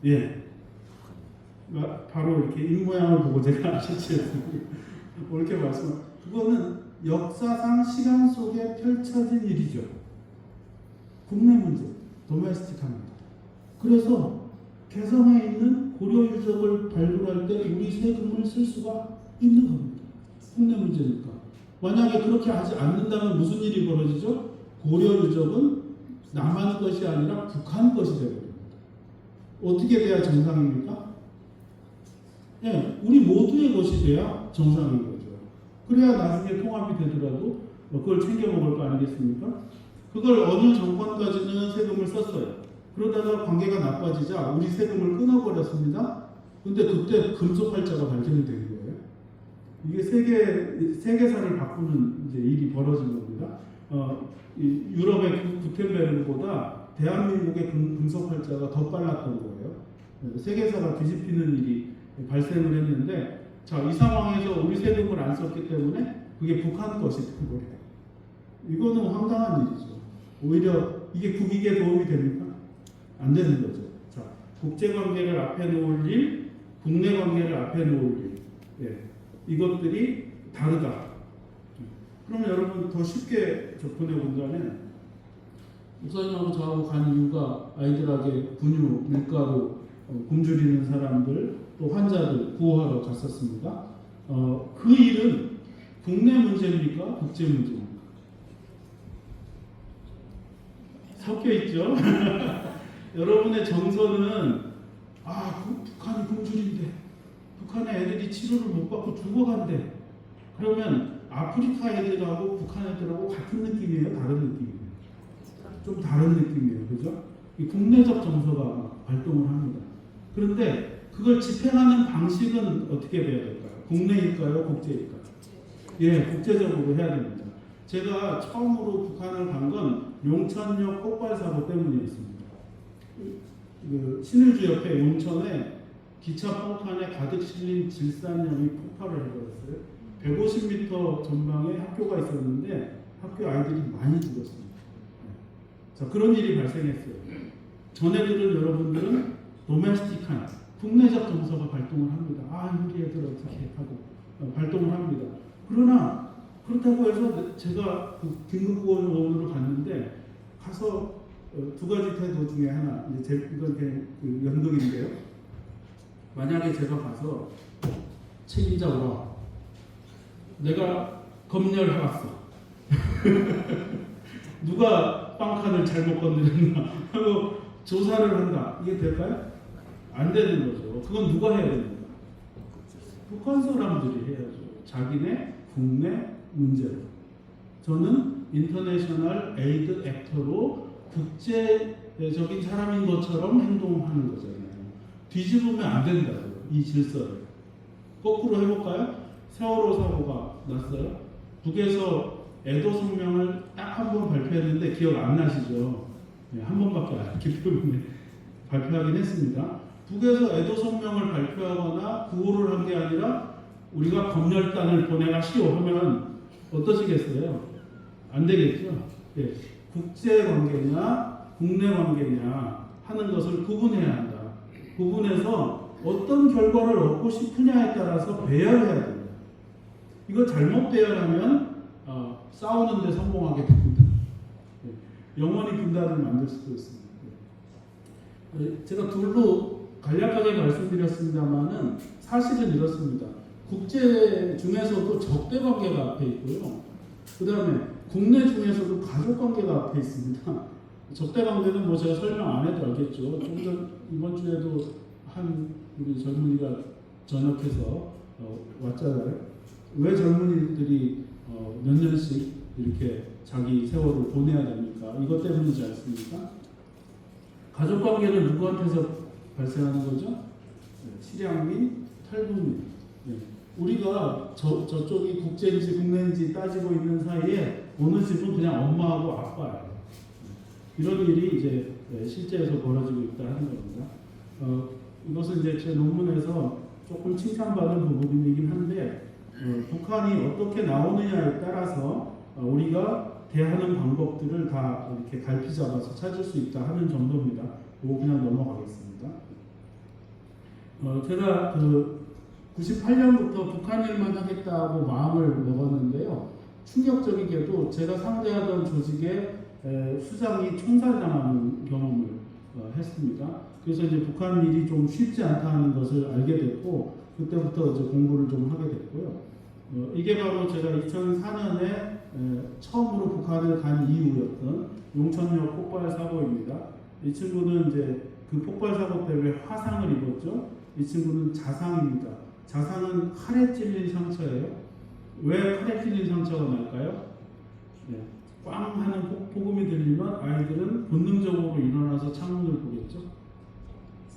[SPEAKER 1] 예. 바로 이렇게 입모양을 보고 제가 실체했습니다. 이렇게 그거는 역사상 시간 속에 펼쳐진 일이죠. 국내 문제, 도메스틱합니다. 그래서 개성에 있는 고려 유적을 발굴할 때 우리 세금을 쓸 수가 있는 겁니다. 국내 문제니까. 만약에 그렇게 하지 않는다면 무슨 일이 벌어지죠? 고려 유적은 남한 것이 아니라 북한 것이 되버립니다. 어떻게 돼야 정상입니까? 예, 우리 모두의 것이 돼야 정상인 거죠. 그래야 나중에 통합이 되더라도 그걸 챙겨 먹을 거 아니겠습니까? 그걸 어느 정권까지는 세금을 썼어요. 그러다가 관계가 나빠지자 우리 세금을 끊어버렸습니다. 근데 그때 금속활자가 발견이 된 거예요. 이게 세계사를 바꾸는 이제 일이 벌어진 겁니다. 유럽의 구텐베르그보다 대한민국의 금속활자가 더 빨랐던 거예요. 세계사가 뒤집히는 일이 발생을 했는데, 자, 이 상황에서 우리 세금을 안 썼기 때문에 그게 북한 것이 된 거예요. 이거는 황당한 일이죠. 오히려 이게 국익에 도움이 됩니까? 안 되는 거죠. 자, 국제관계를 앞에 놓을 일, 국내 관계를 앞에 놓을 일, 예, 이것들이 다르다. 그러면 여러분 더 쉽게 접근해 본다면, 목사님하고 저하고 간 이유가 아이들에게 분유, 밀가루 굶주리는 사람들, 또 환자들 구호하러 갔었습니다. 그 일은 국내 문제입니까? 국제 문제입니까? 섞여 있죠. 여러분의 정서는 북한이 굶주린데, 북한의 애들이 치료를 못 받고 죽어간대. 그러면 아프리카 애들하고 북한 애들하고 같은 느낌이에요? 다른 느낌이에요? 좀 다른 느낌이에요. 그죠? 이 국내적 정서가 발동을 합니다. 그런데 그걸 집행하는 방식은 어떻게 돼야 될까요? 국내일까요? 국제일까요? 예, 국제적으로 해야 됩니다. 제가 처음으로 북한을 간 건 용천역 폭발 사고 때문이었습니다. 신의주 옆에 용천에 기차 펑칸에 가득 실린 질산염이 폭발을 해버렸어요. 150m 전방에 학교가 있었는데 학교 아이들이 많이 죽었습니다. 자, 그런 일이 발생했어요. 전애들은 여러분들은 도메스틱한 국내적 정서가 발동을 합니다. 아, 우리 애들 어떻게 하고 발동을 합니다. 그러나 그렇다고 해서 제가 그 긴급구원원으로 갔는데 가서 두 가지 태도 중에 하나, 이제 이건 그냥 그 연극인데요. 만약에 제가 가서 책임자 오라. 내가 검열해왔어. 누가 빵칸을 잘못 건드렸나 하고 조사를 한다. 이게 될까요? 안 되는 거죠. 그건 누가 해야 됩니까? 북한 사람들이 해야죠. 자기네 국내 문제로. 저는 인터내셔널 에이드 액터로 국제적인 사람인 것처럼 행동하는 거잖아요. 뒤집으면 안 된다고요. 이 질서를. 거꾸로 해볼까요? 세월호 사고가 났어요. 북에서 애도 성명을 딱 한 번 발표했는데 기억 안 나시죠? 네, 한 번밖에 안 했기 때문에 발표하긴 했습니다. 북에서 애도 성명을 발표하거나 구호를 한 게 아니라 우리가 검열단을 보내가시오 하면 어떠시겠어요? 안 되겠죠? 네, 국제 관계냐 국내 관계냐 하는 것을 구분해야 한다. 구분해서 어떤 결과를 얻고 싶으냐에 따라서 배열해야 됩니다. 이거 잘못 배열하면 싸우는 데 성공하게 됩니다. 네, 영원히 분단을 만들 수도 있습니다. 네, 제가 둘로 간략하게 말씀드렸습니다만은 사실은 이렇습니다. 국제 중에서도 적대 관계가 앞에 있고요. 그 다음에 국내 중에서도 가족 관계가 앞에 있습니다. 적대 관계는 뭐 제가 설명 안 해도 알겠죠. 좀 전 이번 주에도 한 우리 젊은이가 전역해서 왔잖아요. 왜 젊은이들이 몇 년씩 이렇게 자기 세월을 보내야 됩니까? 이것 때문이지 않습니까? 가족 관계는 누구한테서 발생하는 거죠? 네, 실향민, 탈북민. 네. 우리가 저쪽이 국제인지 국내인지 따지고 있는 사이에 어느 집은 그냥 엄마하고 아빠예요. 이런 일이 이제 실제에서 벌어지고 있다 하는 겁니다. 이것은 이제 제 논문에서 조금 칭찬받은 부분이긴 한데 북한이 어떻게 나오느냐에 따라서 우리가 대하는 방법들을 다 이렇게 갈피 잡아서 찾을 수 있다 하는 정도입니다. 이거 그냥 넘어가겠습니다. 제가 그 98년부터 북한 일만 하겠다고 마음을 먹었는데요. 충격적이게도 제가 상대하던 조직의 수장이 총살당하는 경험을 했습니다. 그래서 이제 북한 일이 좀 쉽지 않다는 것을 알게 됐고 그때부터 이제 공부를 좀 하게 됐고요. 이게 바로 제가 2004년에 처음으로 북한을 간 이후였던 용천역 폭발 사고입니다. 이 친구는 이제 그 폭발 사고 때문에 화상을 입었죠. 이 친구는 자상입니다. 자상은 칼에 찔린 상처예요. 왜 칼에 찔린 상처가 날까요? 네. 꽝 하는 폭음이 들리면 아이들은 본능적으로 일어나서 창문을 보겠죠.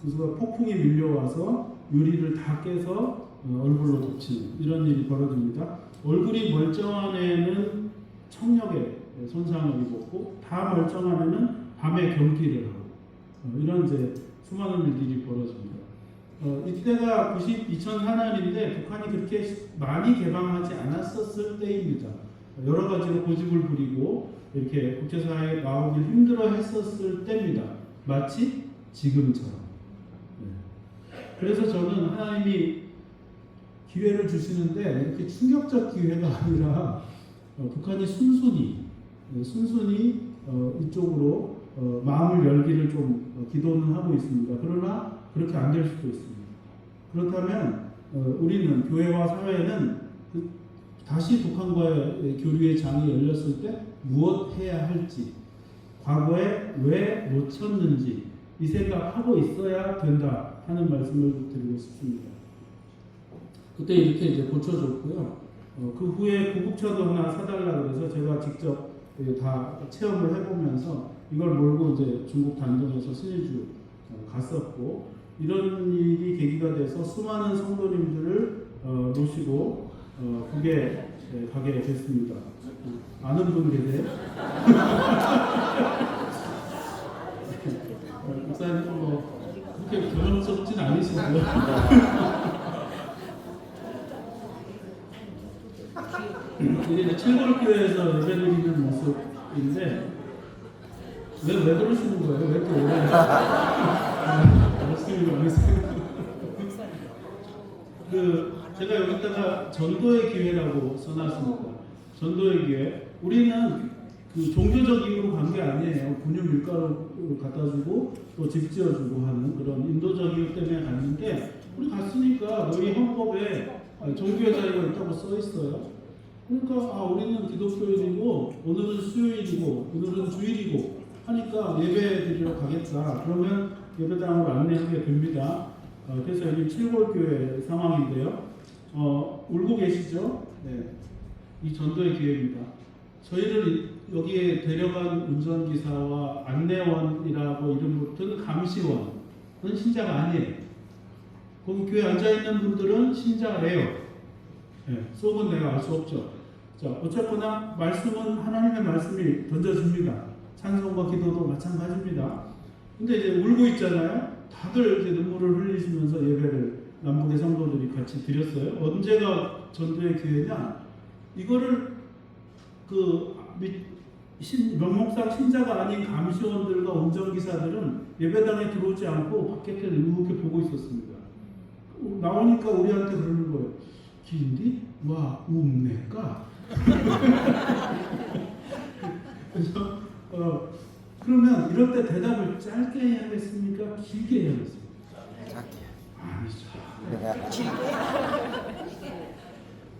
[SPEAKER 1] 그래서 폭풍이 밀려와서 유리를 다 깨서 얼굴로 덮치는 이런 일이 벌어집니다. 얼굴이 멀쩡한 애는 청력에 손상을 입었고 다 멀쩡한 애는 밤에 경기를 하고 이런 이제 수많은 일들이 벌어집니다. 이때가 2004년인데 북한이 그렇게 많이 개방하지 않았었을 때입니다. 여러 가지로 고집을 부리고 이렇게 국제사회에 나오기 힘들어 했었을 때입니다. 마치 지금처럼. 그래서 저는 하나님이 기회를 주시는데 이렇게 충격적 기회가 아니라 북한이 순순히 이쪽으로 마음을 열기를 좀 기도는 하고 있습니다. 그러나 그렇게 안 될 수도 있습니다. 그렇다면 우리는 교회와 사회는 다시 북한과의 교류의 장이 열렸을 때 무엇 해야 할지, 과거에 왜 놓쳤는지 이 생각하고 있어야 된다 하는 말씀을 드리고 싶습니다. 그때 이렇게 이제 고쳐줬고요. 그 후에 구급차도 하나 사달라 그래서 제가 직접 다 체험을 해보면서 이걸 몰고 이제 중국 단동에서 신의주 갔었고 이런 일이 계기가 돼서 수많은 성도님들을 모시고 북에 가게 됐습니다. 아는 분 계세요? 목사님 그렇게 변함스럽진 않으시고요. 이게 이제 칠골교회에서 예배드리는 모습인데 왜 그러시는 거예요? 왜 이렇게 오래 말씀을 제가 여기다가 전도의 기회라고 써놨습니다. 전도의 기회. 우리는 종교적 이유로 간 게 아니에요. 분유 밀가루 갖다 주고 또 집 지어주고 하는 그런 인도적 이유 때문에 갔는데 우리 갔으니까 너희 헌법에 종교의 자유가 있다고 써 있어요. 그러니까 우리는 기독교인이고 오늘은 수요일이고 오늘은 주일이고 하니까 예배 드리러 가겠다. 그러면 예배당으로 안내하게 됩니다. 그래서 여기 칠골교회 상황인데요. 울고 계시죠? 네. 이 전도의 기회입니다. 저희를 여기에 데려간 운전기사와 안내원이라고 이름 붙은 감시원은 신자가 아니에요. 거기 교회에 앉아있는 분들은 신자예요. 네. 속은 내가 알 수 없죠. 자, 어쨌거나 말씀은 하나님의 말씀이 던져집니다. 찬송과 기도도 마찬가지입니다. 근데 이제 울고 있잖아요. 다들 이제 눈물을 흘리시면서 예배를 남북의 성도들이 같이 드렸어요. 언제가 전도의 기회냐? 이거를 명목상 신자가 아닌 감시원들과 운전기사들은 예배당에 들어오지 않고 밖에를 이렇게 보고 있었습니다. 나오니까 우리한테 그러는 거예요. 길인디? 와, 음내까? 그래서 그러면 이럴 때 대답을 짧게 해야겠습니까? 길게 해야겠습니까? 아니죠.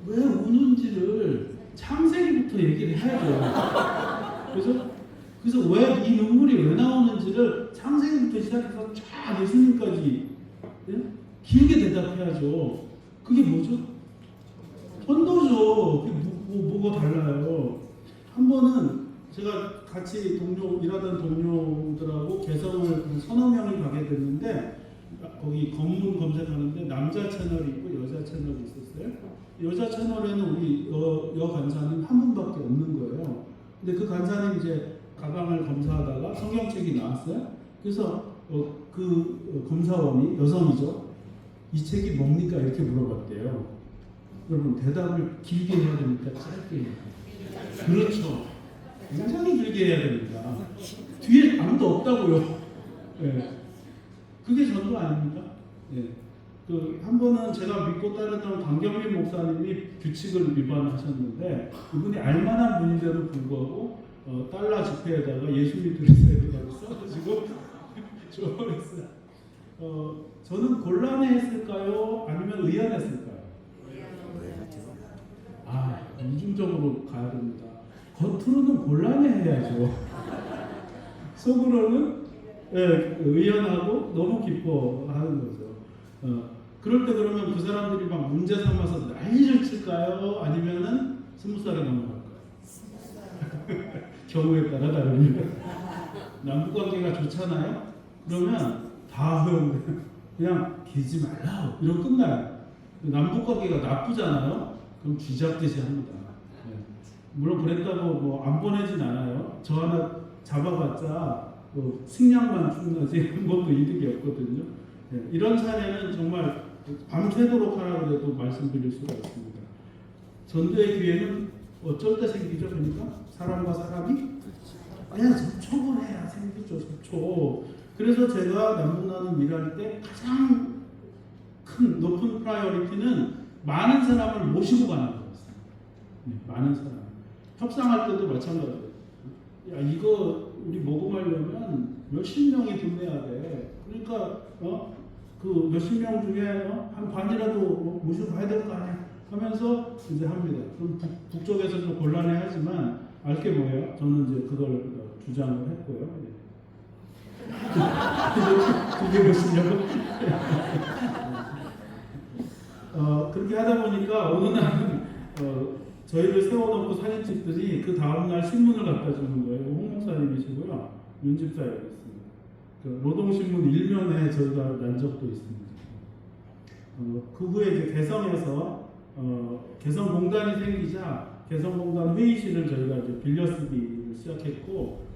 [SPEAKER 1] 왜 우는지를 창세기부터 얘기를 해야죠. 그래서 왜 이 눈물이 왜 나오는지를 창세기부터 시작해서 쫙 예수님까지 길게 대답해야죠. 그게 뭐죠? 전도죠. 그게 뭐가 달라요? 한 번은 제가 같이 일하던 동료들하고 개성을 서너 명이 가게 됐는데 거기 검문 검색하는데 남자 채널이 있고 여자 채널이 있었어요. 여자 채널에는 우리 여 간사님 한 분밖에 없는 거예요. 근데 그 간사님 이제 가방을 검사하다가 성경책이 나왔어요. 그래서 그 검사원이 여성이죠. 이 책이 뭡니까? 이렇게 물어봤대요. 여러분 대답을 길게 해야 됩니까? 짧게 해야 됩니까? 그렇죠. 굉장히 길게 해야 됩니다. 뒤에 아무도 없다고요. 네. 그게 전도 아닙니까? 네. 한 번은 제가 믿고 따르던 강경민 목사님이 규칙을 위반하셨는데 이분이 알만한 분인데도 불구하고 달러 지폐에다가 예수 믿으세요라고 써가지고 좋아했어요. 저는 곤란했을까요? 아니면 의연했을까요? 이중적으로 가야 됩니다. 겉으로는 곤란해야죠. 속으로는 의연하고 너무 기뻐하는 거죠. 그럴 때 그러면 그 사람들이 막 문제 삼아서 난리를 칠까요? 아니면은 스무스하게 넘어갈까요? 경우에 따라 다릅니다. 남북관계가 좋잖아요? 그러면 다 허용돼요. 그냥 기지 말라 이러고 끝나요. 남북관계가 나쁘잖아요? 그럼 쥐잡듯이 합니다. 물론 그랬다고 안 보내진 않아요. 저 하나 잡아봤자 식량만 충나지 한 번도 이득이 없거든요. 이런 사례는 정말 밤새도록 하라고 해도 말씀드릴 수가 있습니다. 전도의 기회는 어쩔 때 생기죠? 그러니까 사람과 사람이 그냥 접촉을 해야 생기죠. 접촉. 그래서 제가 남북나눔 일할 때 가장 높은 프라이어리티는 많은 사람을 모시고 가는 거였어요. 많은 사람. 협상할 때도 마찬가지예요. 야, 이거 우리 모금하려면 몇십 명이 돈 내야 돼. 그러니까 그 몇십 명 중에 한 반이라도 모시고 가야 될 거 아니야 하면서 이제 합니다. 그럼 북쪽에서 좀 곤란해하지만 알게 뭐예요? 저는 이제 그걸 주장을 했고요. 그게 무엇이냐고? 그렇게 하다 보니까 어느 날은 저희를 세워놓고 사진 찍더니 그 다음날 신문을 갖다 주는 거예요. 홍 목사님이시고요. 윤 집사였습니다. 노동신문 1면에 저희가 난 적도 있습니다. 그 후에 이제 개성에서 개성공단이 생기자 개성공단 회의실을 저희가 이제 빌려쓰기를 시작했고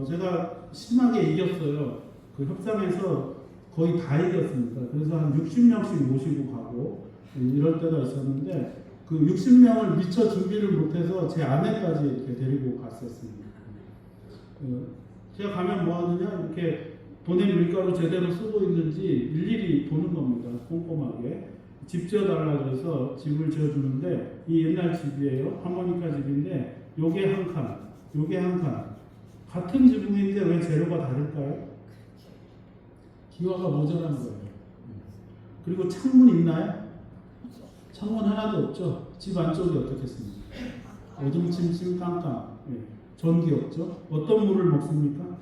[SPEAKER 1] 제가 심하게 이겼어요. 그 협상에서 거의 다 이겼습니다. 그래서 한 60명씩 모시고 가고 이럴 때가 있었는데 그 60명을 미처 준비를 못해서 제 아내까지 이렇게 데리고 갔었습니다. 제가 가면 뭐 하느냐, 이렇게 보낸 밀가루 제대로 쓰고 있는지 일일이 보는 겁니다. 꼼꼼하게. 집 지어달라 그래서 집을 지어주는데, 이 옛날 집이에요. 하모니카 집인데, 요게 한 칸, 요게 한 칸. 같은 지붕인데 왜 재료가 다를까요? 기와가 모자란 거예요. 그리고 창문 있나요? 창문 하나도 없죠. 집 안쪽이 어떻겠습니까? 어둠침침 깜깜. 전기 없죠. 어떤 물을 먹습니까?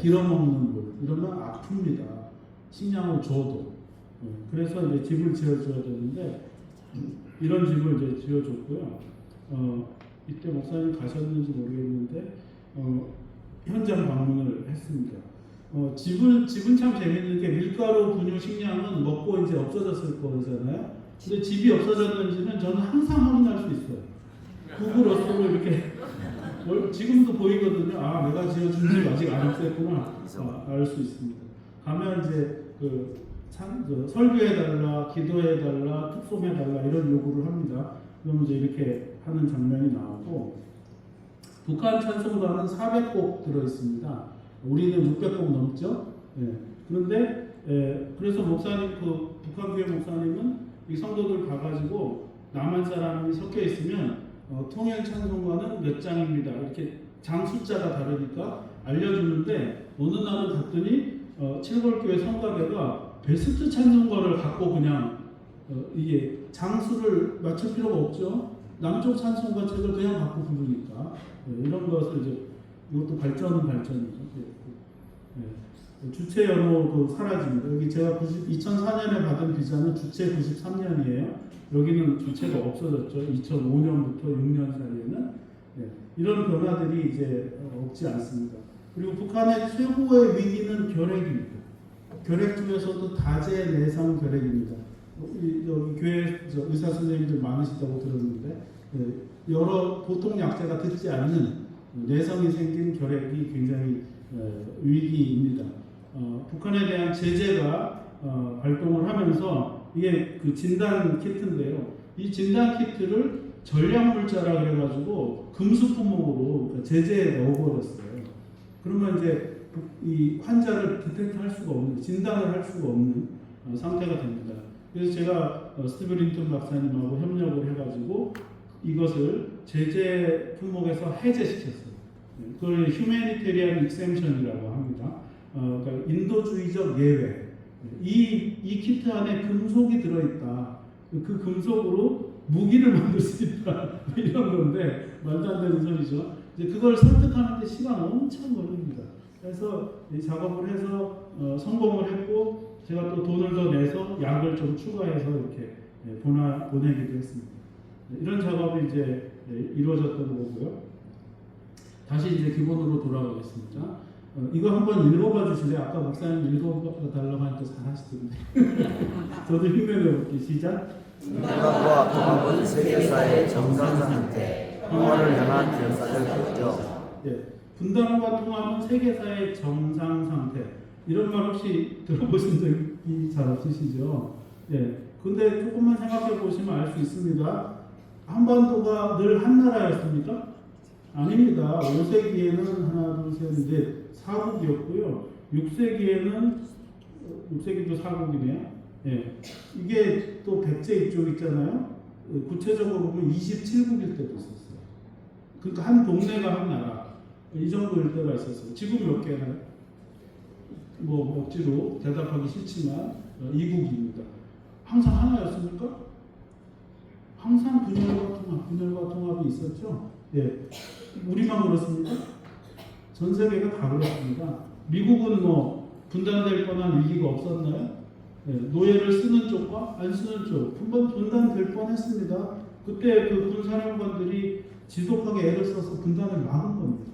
[SPEAKER 1] 길어 먹는 물. 이러면 아픕니다. 식량을 줘도. 그래서 이제 집을 지어줘야 되는데, 이런 집을 이제 지어줬고요. 이때 목사님 가셨는지 모르겠는데, 현장 방문을 했습니다. 집은 참 재밌는 게 밀가루, 분유, 식량은 먹고 이제 없어졌을 거잖아요. 근데 집이 없어졌는지는 저는 항상 확인할 수 있어요. 구글어스로 이렇게 지금도 보이거든요. 아, 내가 지어준 집 아직 안 없앴구나. 알 수 있습니다. 가면 이제 설교해달라, 기도해달라, 특송해달라 이런 요구를 합니다. 그러면 이제 이렇게 하는 장면이 나오고, 북한 찬송가는 400곡 들어있습니다. 우리는 600곡 넘죠. 그런데 그래서 목사님, 그 북한교회 목사님은 이 성도들 가가지고 남한 사람이 섞여 있으면 통일 찬송가는 몇 장입니다. 이렇게 장 숫자가 다르니까 알려주는데, 어느 날은 갔더니 칠골교회 성가대가 베스트 찬송가를 갖고 그냥 이게 장수를 맞출 필요가 없죠. 남쪽 찬송가 책을 그냥 갖고 부르니까 이런 것을 이제 이것도 발전은 발전이죠. 주체 연호도 사라집니다. 여기 제가 2004년에 받은 비자는 주체 93년이에요. 여기는 주체가 없어졌죠. 2005년부터 6년 사이에는 이런 변화들이 이제 없지 않습니다. 그리고 북한의 최고의 위기는 결핵입니다. 결핵 중에서도 다재내상 결핵입니다. 여기 교회 의사 선생님들 많으시다고 들었는데, 여러 보통 약제가 듣지 않는 내성이 생긴 결핵이 굉장히 위기입니다. 북한에 대한 제재가 발동을 하면서, 이게 그 진단 키트인데요. 이 진단 키트를 전략물자라 그래가지고 금수 품목으로 제재에 넣어버렸어요. 그러면 이제 이 환자를 디텍트할 수가 없는, 진단을 할 수가 없는 상태가 됩니다. 그래서 제가 스티브 린턴 박사님하고 협력을 해가지고 이것을 제재 품목에서 해제시켰어요. 그걸 휴메니테리안 익셈션이라고 합니다. 그러니까 인도주의적 예외. 이 키트 안에 금속이 들어있다. 그 금속으로 무기를 만들 수 있다. 이런 건데 말도 안 되는 소리죠. 이제 그걸 설득하는데 시간 엄청 걸립니다. 그래서 이 작업을 해서 성공을 했고, 제가 또 돈을 더 내서 약을 좀 추가해서 이렇게 보내기도 했습니다. 이런 작업이 이제 이루어졌던 거고요. 다시 이제 기본으로 돌아가겠습니다. 이거 한번 읽어봐 주실래요? 아까 목사님 읽어달라고 하니까 잘 하시던데. 저도 힘내볼게요. 시작.
[SPEAKER 2] 분단과 통합은 세계사의 정상 상태, 평화를 향한 결사적 목적.
[SPEAKER 1] 분단과 통합은 세계사의 정상 상태. 이런 말 혹시 들어보신 적이 잘 없으시죠? 근데 조금만 생각해 보시면 알 수 있습니다. 한반도가 늘 한 나라였습니까? 아닙니다. 5세기에는 하나, 둘, 셋, 넷, 4국이었고요. 6세기도 4국이네요. 이게 또 백제 이쪽 있잖아요. 구체적으로 보면 27국일 때도 있었어요. 그러니까 한 동네가 한 나라. 이 정도일 때가 있었어요. 지금 몇 개나요? 뭐 억지로 대답하기 싫지만 2국입니다. 항상 하나였습니까? 항상 분열과 통합이 있었죠. 우리만 그렇습니까? 전 세계가 다 그렇습니다. 미국은 뭐 분단될 뻔한 위기가 없었나요? 노예를 쓰는 쪽과 안 쓰는 쪽 분단될 뻔했습니다. 그때 그 군사령관들이 지독하게 애를 써서 분단을 막은 겁니다.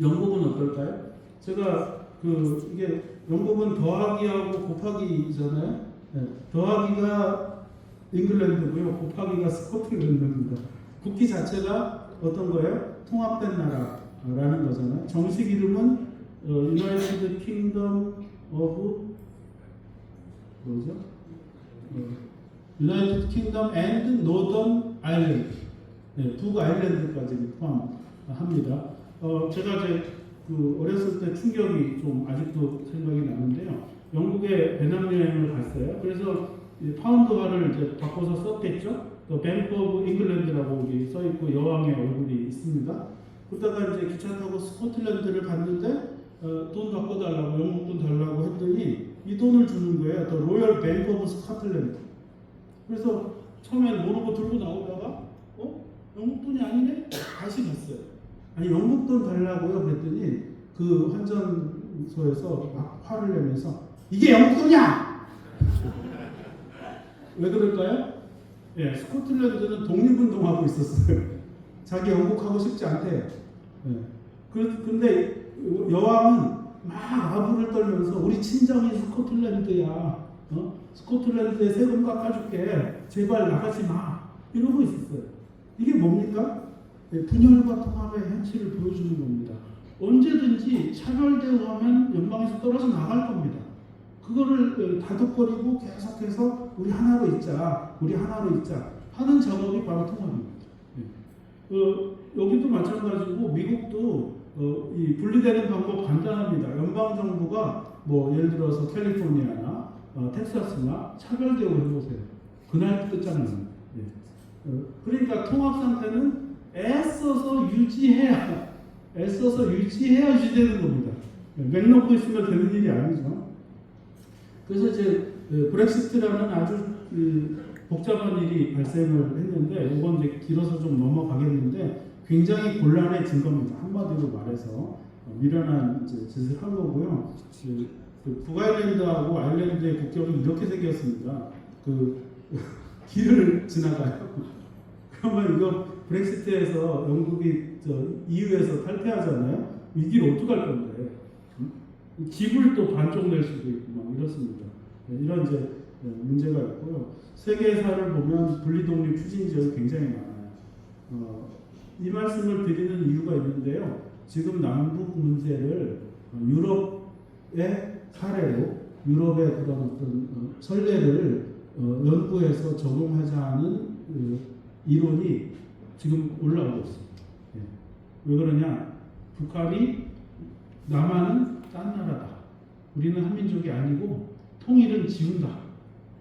[SPEAKER 1] 영국은 어떨까요? 제가 이게 영국은 더하기하고 곱하기잖아요. 더하기가 잉글랜드고요, 곱하기가 스코틀랜드입니다. 국기 자체가 어떤 거예요? 통합된 나라라는 거잖아요. 정식 이름은 유나이티드 킹덤 오브 뭐죠? 유나이티드 킹덤 앤드 노던 아일랜드, 네, 북 아일랜드까지 포함합니다. 제가 이제 그 어렸을 때 충격이 좀 아직도 생각이 나는데요. 영국에 배낭여행을 갔어요. 그래서 파운드화를 이제 바꿔서 썼겠죠. 또 뱅크 오브 잉글랜드라고 여기 써 있고 여왕의 얼굴이 있습니다. 그러다가 이제 기차 타고 스코틀랜드를 갔는데 돈 바꿔달라고 영국 돈 달라고 했더니 이 돈을 주는 거예요. 더 로열 뱅크 오브 스코틀랜드. 그래서 처음엔 모르고 들고 나오다가 영국 돈이 아니네? 다시 갔어요. 아니 영국 돈 달라고요? 그랬더니 그 환전소에서 막 화를 내면서 이게 영국 돈이야! 왜 그럴까요? 예, 스코틀랜드는 독립운동하고 있었어요. 자기 영국하고 싶지 않대요. 예. 근데 여왕은 막 아부를 떨면서 우리 친정이 스코틀랜드야. 스코틀랜드에 세금 깎아줄게. 제발 나가지 마. 이러고 있었어요. 이게 뭡니까? 예, 분열과 통합의 현실을 보여주는 겁니다. 언제든지 차별대우하면 연방에서 떨어져 나갈 겁니다. 그거를 다독거리고 계속해서 우리 하나로 있자, 우리 하나로 있자 하는 작업이 바로 통합입니다. 여기도 마찬가지고 미국도 이 분리되는 방법 간단합니다. 연방 정부가 뭐 예를 들어서 캘리포니아나 텍사스나 차별 대우 해보세요. 그날 끝장납니다. 그러니까 통합 상태는 애써서 유지해야 유지되는 겁니다. 맥놓고 있으면 되는 일이 아니죠. 그래서 이제 브렉시트라는 아주 복잡한 일이 발생을 했는데 이건 이제 길어서 좀 넘어가겠는데 굉장히 곤란해진 겁니다. 한마디로 말해서 미련한 짓을 한 거고요. 그 북아일랜드하고 아일랜드의 국경이 이렇게 생겼습니다. 그 길을 지나가요. 그러면 이거 브렉시트에서 영국이 EU에서 탈퇴하잖아요. 이 길 어떡할 건데? 기물 또 반쪽 낼 수도 있고 막 이렇습니다. 이런 이제 문제가 있고요. 세계사를 보면 분리독립 추진 지역이 굉장히 많아요. 이 말씀을 드리는 이유가 있는데요. 지금 남북 문제를 유럽의 사례로 유럽의 그런 어떤 선례를 연구해서 적용하자는 이론이 지금 올라오고 있습니다. 왜 그러냐? 북한이 남한은 딴 나라다. 우리는 한민족이 아니고 통일은 지운다.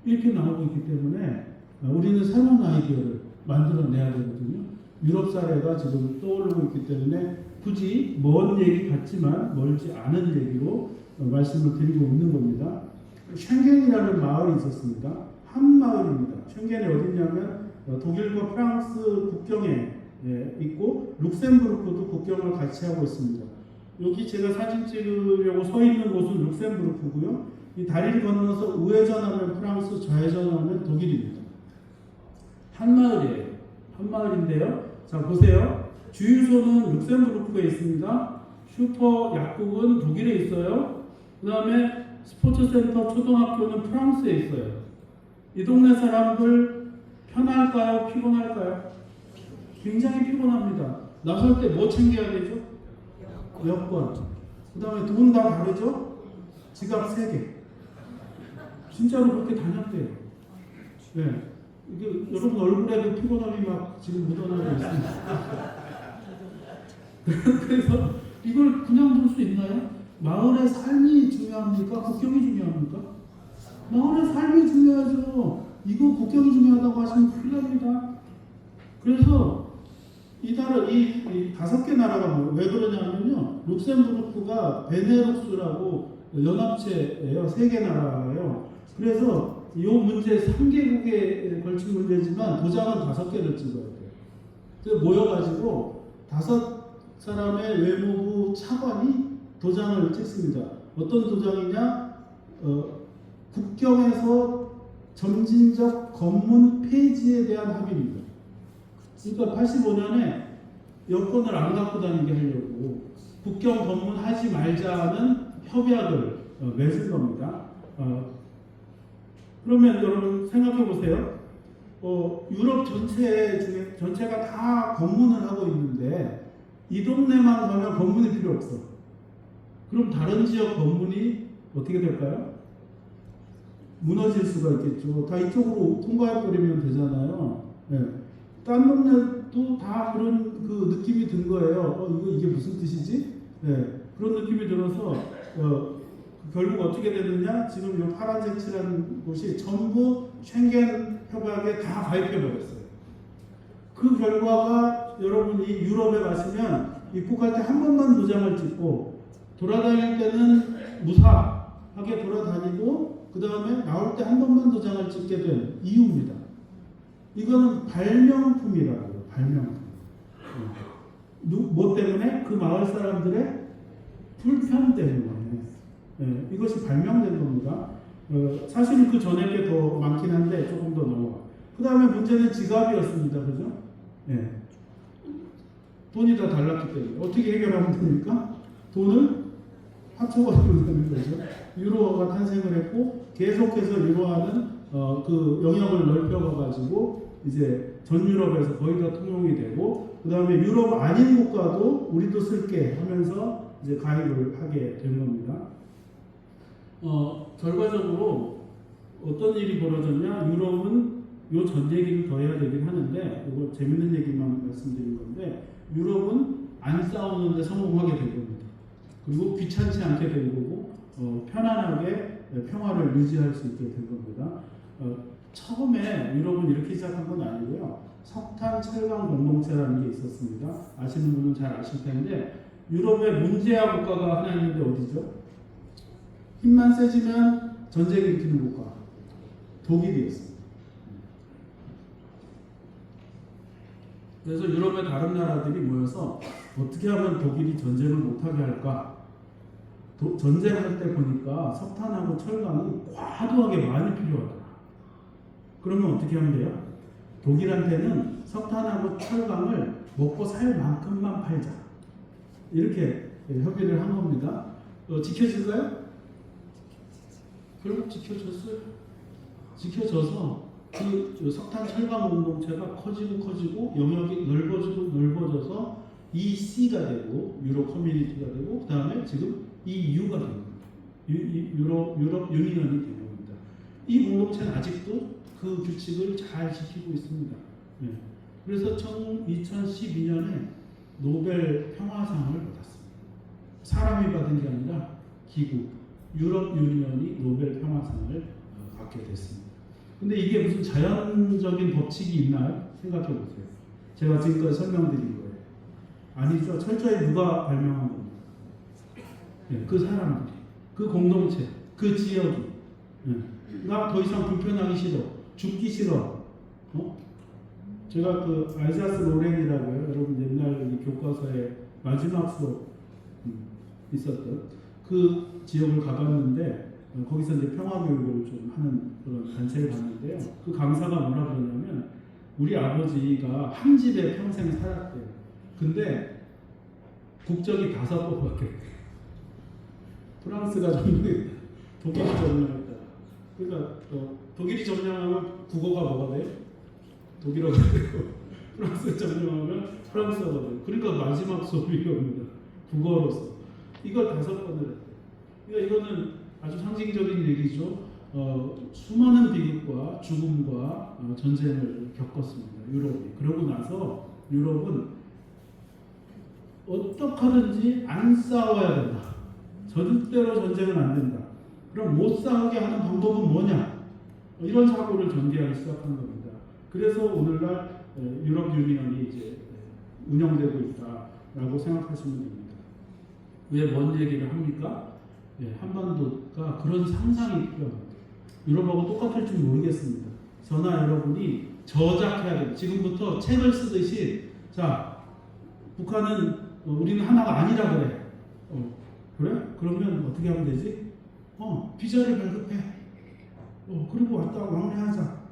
[SPEAKER 1] 이렇게 나오고 있기 때문에 우리는 새로운 아이디어를 만들어내야 되거든요. 유럽 사례가 지금 떠오르고 있기 때문에 굳이 먼 얘기 같지만 멀지 않은 얘기로 말씀을 드리고 있는 겁니다. 쉥겐이라는 마을이 있었습니다. 한 마을입니다. 쉥겐이 어디냐면 독일과 프랑스 국경에 있고 룩셈부르크도 국경을 같이 하고 있습니다. 여기 제가 사진 찍으려고 서 있는 곳은 룩셈부르크고요. 이 다리를 건너서 우회전하면 프랑스, 좌회전하면 독일입니다. 한 마을이에요. 한 마을인데요. 자 보세요. 주유소는 룩셈부르크에 있습니다. 슈퍼 약국은 독일에 있어요. 그 다음에 스포츠센터, 초등학교는 프랑스에 있어요. 이 동네 사람들 편할까요? 피곤할까요? 굉장히 피곤합니다. 나설 때 뭐 챙겨야 되죠? 여권. 그 다음에 돈 다 다르죠? 지갑 3개. 진짜로 그렇게 다녔대요. 네. 이게 여러분 얼굴에도 피곤함이 막 지금 묻어나고 있습니다. 그래서 이걸 그냥 둘 수 있나요? 마을의 삶이 중요합니까? 국경이 중요합니까? 마을의 삶이 중요하죠. 이거 국경이 중요하다고 하시면 큰일 납니다. 그래서 이 나라, 이 5개 나라가 왜 그러냐면요. 룩셈부르크가 베네룩스라고 연합체예요. 3개 나라예요. 그래서 이 문제 3개국에 걸친 문제지만 도장은 5개를 찍어야 돼요. 그래서 모여가지고 5사람의 외무부 차관이 도장을 찍습니다. 어떤 도장이냐? 국경에서 점진적 검문 폐지에 대한 합의입니다. 그러니까 85년에 여권을 안 갖고 다니게 하려고 국경 검문하지 말자는 협약을 맺은 겁니다. 그러면 여러분 생각해 보세요. 유럽 전체가 다 검문을 하고 있는데 이 동네만 가면 검문이 필요 없어. 그럼 다른 지역 검문이 어떻게 될까요? 무너질 수가 있겠죠. 다 이쪽으로 통과해버리면 되잖아요. 예. 딴 동네도 다 그런 그 느낌이 든 거예요. 이게 무슨 뜻이지? 예. 그런 느낌이 들어서 결국 어떻게 되느냐? 지금 이 파란색 칠한 곳이 전부 쉥겐 협약에 다 가입해버렸어요. 그 결과가 여러분이 유럽에 가시면 입국할 때 한 번만 도장을 찍고 돌아다닐 때는 무사하게 돌아다니고 그 다음에 나올 때 한 번만 도장을 찍게 된 이유입니다. 이거는 발명품이라고요. 발명품. 뭐 때문에? 그 마을 사람들의 불편 때문에. 이것이 발명된 겁니다. 사실은 그 전에 게 더 많긴 한데 조금 더 넘어가. 그 다음에 문제는 지갑이었습니다. 그죠? 돈이 다 달랐기 때문에 어떻게 해결하면 됩니까? 돈을 합쳐가지고 되는 거죠. 유로가 탄생을 했고 계속해서 유로화는 그 영역을 넓혀가가지고 이제 전 유럽에서 거의 다 통용이 되고 그 다음에 유럽 아닌 국가도 우리도 쓸게 하면서 이제 가입을 하게 된 겁니다. 결과적으로 어떤 일이 벌어졌냐? 유럽은 요 전 얘기를 더 해야 되긴 하는데 이거 재밌는 얘기만 말씀드린 건데 유럽은 안 싸우는데 성공하게 된 겁니다. 그리고 귀찮지 않게 된 거고 편안하게 평화를 유지할 수 있게 된 겁니다. 처음에 유럽은 이렇게 시작한 건 아니고요. 석탄 철강 공동체라는 게 있었습니다. 아시는 분은 잘 아실 텐데 유럽의 문제아 국가가 하나 있는데 어디죠? 힘만 세지면 전쟁 일으키는 국가 독일이었습니다. 그래서 유럽의 다른 나라들이 모여서 어떻게 하면 독일이 전쟁을 못하게 할까? 전쟁할 때 보니까 석탄하고 철강이 과도하게 많이 필요하더라. 그러면 어떻게 하면 돼요? 독일한테는 석탄하고 철강을 먹고 살 만큼만 팔자. 이렇게 협의를 한 겁니다. 지켜질까요? 결국 지켜졌어요. 지켜져서 그 석탄 철강 공동체가 커지고 영역이 넓어져서 EC가 되고 유로 커뮤니티가 되고 그 다음에 지금 EU가 된 겁니다. 유럽 유니언이 된 겁니다. 이 공동체는 아직도 그 규칙을 잘 지키고 있습니다. 그래서 2012년에 노벨 평화상을 받았습니다. 사람이 받은 게 아니라 기구 유럽 유니언이 노벨 평화상을 받게 됐습니다. 근데 이게 무슨 자연적인 법칙이 있나요? 생각해 보세요. 제가 지금까지 설명드린 거예요. 아니죠. 철저히 누가 발명한 겁니다. 그 사람들이, 그 공동체, 그 지역이. 나 더 이상 불편하기 싫어. 죽기 싫어. 제가 그 알자스 로렌이라고요. 여러분 옛날 이 교과서에 마지막 수업 있었던 그 지역을 가봤는데 거기서 이제 평화교육을 좀 하는 그런 단체를 봤는데요. 그 강사가 뭐라 그러냐면 우리 아버지가 한 집에 평생 살았대요. 근데 국적이 5번밖에 없대요. 프랑스가 점령했다. 독일이 점령했다. 그러니까 독일이 점령하면 국어가 뭐가 돼요? 독일어가 되고 프랑스가 점령하면 프랑스어가 돼요. 그러니까 마지막 수업이 이겁니다. 국어로서. 이걸 5번을 했대요. 그러니까 이거는 아주 상징적인 얘기죠. 수많은 비극과 죽음과 전쟁을 겪었습니다. 유럽이. 그러고 나서 유럽은 어떻게 하든지 안 싸워야 된다. 절대로 전쟁은 안 된다. 그럼 못 싸우게 하는 방법은 뭐냐? 이런 사고를 전개하기 시작한 겁니다. 그래서 오늘날 유럽 유니언이 이제 운영되고 있다라고 생각하시면 됩니다. 왜 뭔 얘기를 합니까? 한반도가 그런 상상이 필요합니다. 유럽하고 똑같을지 모르겠습니다. 저나 여러분이 저작해야 됩니다. 지금부터 책을 쓰듯이 자 북한은 우리는 하나가 아니라 그래. 그래? 그러면 어떻게 하면 되지? 비자를 발급해. 그리고 왔다 왕래하자.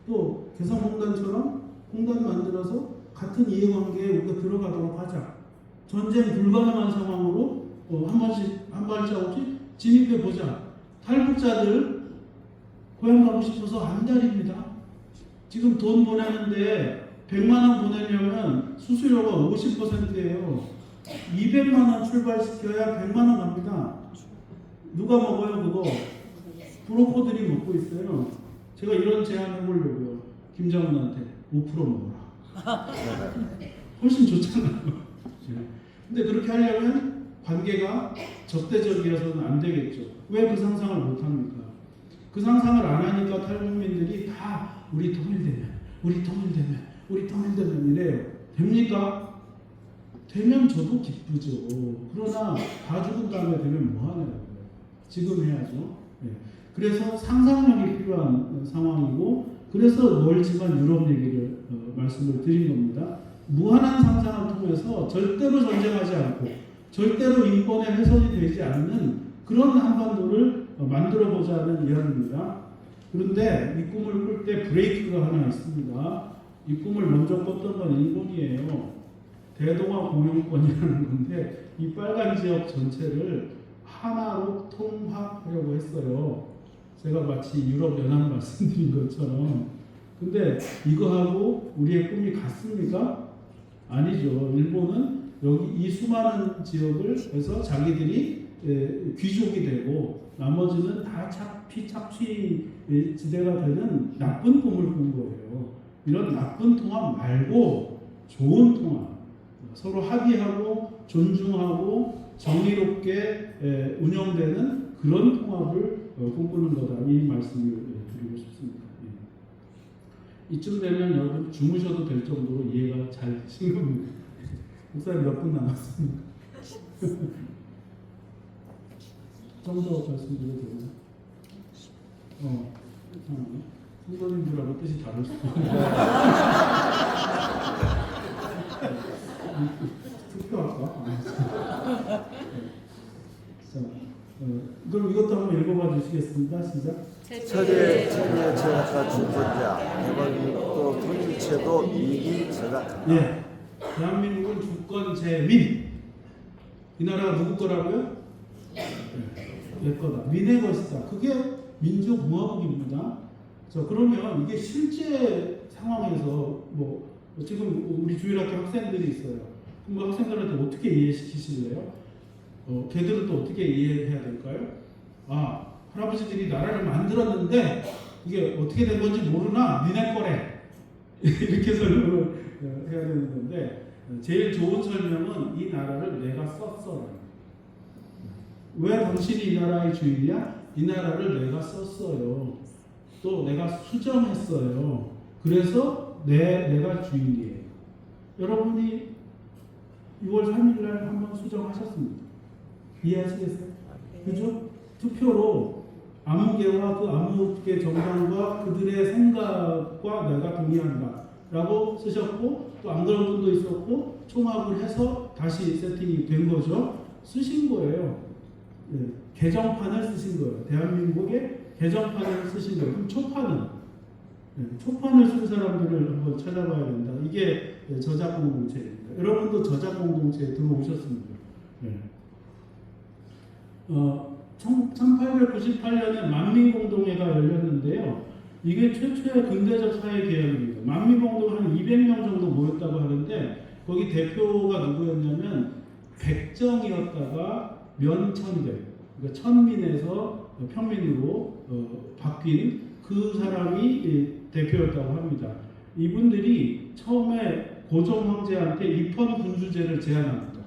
[SPEAKER 1] 또 개성공단처럼 공단 만들어서 같은 이해관계에 우리가 들어가도록 하자. 전쟁 불가능한 상황으로 한 발자국씩 진입해 보자. 탈북자들 고향 가고 싶어서 안달입니다. 지금 돈 보내는데 100만 원 보내려면 수수료가 50%예요. 200만 원 출발시켜야 100만 원 갑니다. 누가 먹어요 그거? 브로커들이 먹고 있어요. 제가 이런 제안 해보려고요. 김정은한테 5% 먹어라. 훨씬 좋잖아요. 근데 그렇게 하려면 관계가 적대적이어서는 안 되겠죠. 왜 그 상상을 못 합니까? 그 상상을 안 하니까 탈북민들이 다 우리 통일되면 이래요. 됩니까? 되면 저도 기쁘죠. 그러나 다 죽은 다음에 되면 뭐 하냐고요. 지금 해야죠. 네. 그래서 상상력이 필요한 상황이고, 그래서 멀지만 유럽 얘기를 말씀을 드린 겁니다. 무한한 상상을 통해서 절대로 전쟁하지 않고 절대로 인권의 훼손이 되지 않는 그런 한반도를 만들어보자는 이야기입니다. 그런데 이 꿈을 꿀 때 브레이크가 하나 있습니다. 이 꿈을 먼저 꿨던 건 일본이에요. 대동아 공영권이라는 건데 이 빨간 지역 전체를 하나로 통합하려고 했어요. 제가 마치 유럽 연합 말씀드린 것처럼. 근데 이거하고 우리의 꿈이 같습니까? 아니죠. 일본은 여기 이 수많은 지역을 해서 자기들이 귀족이 되고 나머지는 다 착취 지대가 되는 나쁜 꿈을 꾼 거예요. 이런 나쁜 통합 말고 좋은 통합, 서로 합의하고 존중하고 정의롭게 운영되는 그런 통합을 꿈꾸는 거다. 이 말씀을 드리고 싶습니다. 이쯤 되면 여러분 주무셔도 될 정도로 이해가 잘 되신 겁니다. 목사님 몇 분 남았습니까? 정도 말씀드려도 되나요? 성도님들하고 뜻이 다를 수도 있어요. 투표할까? 자, 그럼 이것도 한번 읽어봐 주시겠습니다. 시작.
[SPEAKER 2] 체제 제약과 주권자, 대한민국도 통일체도 이익이 제가.
[SPEAKER 1] 예, 대한민국은 주권제민. 이 나라가 누구 거라고요? 내 거다. 민의 것이다. 그게 민주공화국입니다. 자, 그러면 이게 실제 상황에서 뭐 지금 우리 주일학교 학생들이 있어요. 그럼 그 학생들한테 어떻게 이해시키실래요? 걔들은 또 어떻게 이해해야 될까요? 아, 할아버지들이 나라를 만들었는데 이게 어떻게 된 건지 모르나 니네 거래. 이렇게 설명을 해야 되는 건데 제일 좋은 설명은 이 나라를 내가 썼어. 왜 당신이 이 나라의 주인이야? 이 나라를 내가 썼어요. 또 내가 수정했어요. 그래서 내가 주인이에요. 여러분이 6월 3일 날 한번 수정하셨습니다. 이해하시겠어요? 그죠? 투표로 아무개와 그 아무개 정당과 그들의 생각과 내가 동의한다 라고 쓰셨고, 또 안 그런 분도 있었고 총합을 해서 다시 세팅이 된 거죠. 쓰신 거예요. 네, 개정판을 쓰신 거예요. 대한민국의 개정판을 쓰신 거예요. 그럼 초판은? 네, 초판을 쓴 사람들을 한번 찾아봐야 된다. 이게 저작 공동체입니다. 여러분도 저작 공동체에 들어오셨습니다. 네. 1898년에 만민공동회가 열렸는데요. 이게 최초의 근대적 사회개혁입니다. 만민공동 한 200명 정도 모였다고 하는데 거기 대표가 누구였냐면 백정이었다가 면천대, 그러니까 천민에서 평민으로 바뀐 그 사람이 대표였다고 합니다. 이분들이 처음에 고종 황제한테 입헌 군주제를 제안합니다.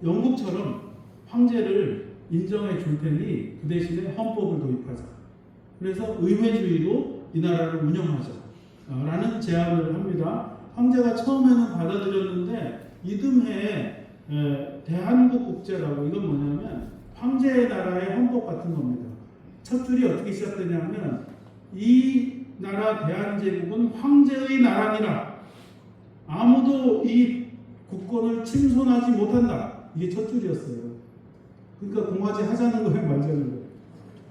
[SPEAKER 1] 영국처럼 황제를 인정해 줄 테니 그 대신에 헌법을 도입하자. 그래서 의회주의로 이 나라를 운영하자 라는 제안을 합니다. 황제가 처음에는 받아들였는데 이듬해 대한국국제라고, 이건 뭐냐면 황제의 나라의 헌법 같은 겁니다. 첫 줄이 어떻게 시작되냐면 이 나라 대한제국은 황제의 나라니라. 아무도 이 국권을 침손하지 못한다. 이게 첫 줄이었어요. 그러니까 공화제 하자는 거예요, 말자는 거예요?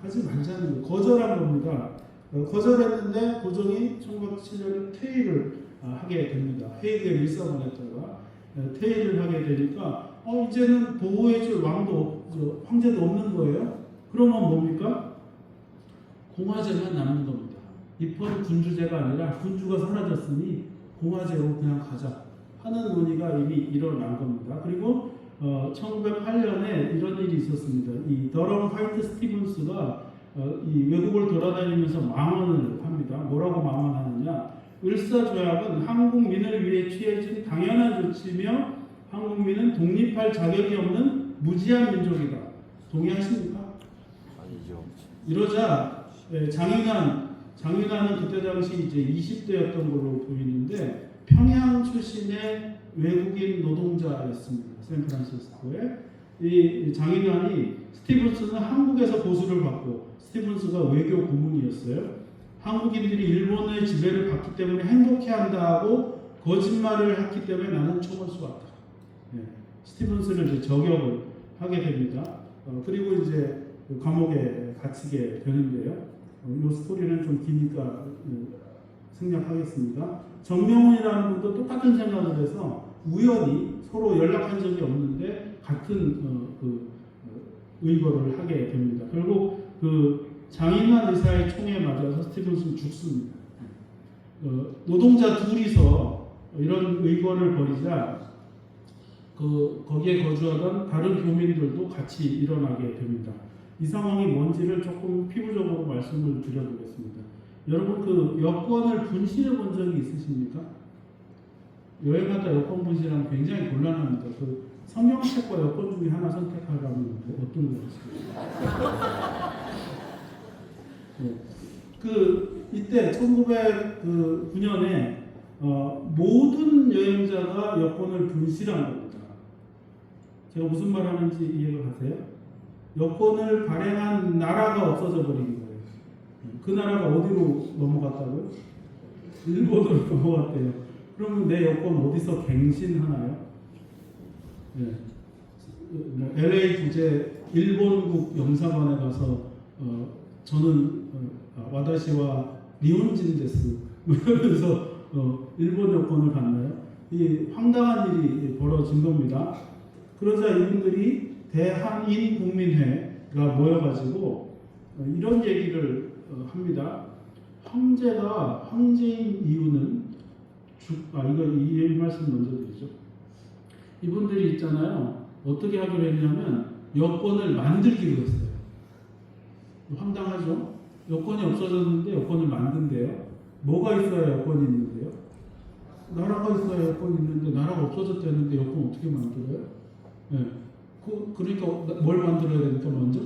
[SPEAKER 1] 하지 말자는 거예요. 거절한 겁니다. 거절했는데 고종이 1907년에 퇴위를 하게 됩니다. 헤이그에 밀사 보냈다가 퇴위를 하게 되니까 이제는 보호해줄 왕도 황제도 없는 거예요. 그러면 뭡니까? 공화제만 남는 겁니다. 입헌 군주제가 아니라 군주가 사라졌으니 공화제로 그냥 가자 하는 논의가 이미 일어난 겁니다. 그리고 1908년에 이런 일이 있었습니다. 이 더럼 화이트 스티븐스가 이 외국을 돌아다니면서 망언을 합니다. 뭐라고 망언하느냐? 을사조약은 한국민을 위해 취해진 당연한 조치며 한국민은 독립할 자격이 없는 무지한 민족이다. 동의하십니까?
[SPEAKER 2] 아니죠.
[SPEAKER 1] 이러자 장윤환은 그때 당시 이제 20대였던 걸로 보이는데 평양 출신의 외국인 노동자였습니다. 샌프란시스코에. 이 장윤환이 스티븐스는 한국에서 보수를 받고 스티븐스가 외교 고문이었어요. 한국인들이 일본의 지배를 받기 때문에 행복해한다고 거짓말을 했기 때문에 나는 총을 쏘았다. 스티븐스를 이제 저격을 하게 됩니다. 그리고 이제 감옥에 갇히게 되는데요. 이 스토리는 좀 기니까 생략하겠습니다. 정명훈이라는 분도 똑같은 생각을 해서 우연히 서로 연락한 적이 없는데 같은 의거를 하게 됩니다. 결국 장인환 의사의 총에 맞아서 스티븐스는 죽습니다. 노동자 둘이서 이런 의거를 벌이자 거기에 거주하던 다른 교민들도 같이 일어나게 됩니다. 이 상황이 뭔지를 조금 피부적으로 말씀을 드려보겠습니다. 여러분 여권을 분실해 본 적이 있으십니까? 여행하다 여권 분실하면 굉장히 곤란합니다. 성경책과 여권 중에 하나 선택하라면 어떤 거였습니까? 이때 1909년에 모든 여행자가 여권을 분실한 겁니다. 제가 무슨 말 하는지 이해가 가세요? 여권을 발행한 나라가 없어져 버린 거예요. 그 나라가 어디로 넘어갔다고요? 일본으로 넘어갔대요. 그러면 내 여권 어디서 갱신하나요? LA 주재 일본국 영사관에 가서 저는 와다시와 니혼진 데스 그래서 일본 여권을 받나요? 이 황당한 일이 벌어진 겁니다. 그러자 이분들이 대한인국민회가 모여가지고 이런 얘기를 합니다. 황제인 이유는 이 말씀 먼저 드리죠. 이분들이 있잖아요. 어떻게 하기로 했냐면 여권을 만들기로 했어요. 황당하죠? 여권이 없어졌는데 여권을 만든대요. 뭐가 있어야 여권이 있는데요? 나라가 있어야 여권이 있는데 나라가 없어졌다는데 여권 어떻게 만들어요? 그러니까 뭘 만들어야 되니까 먼저?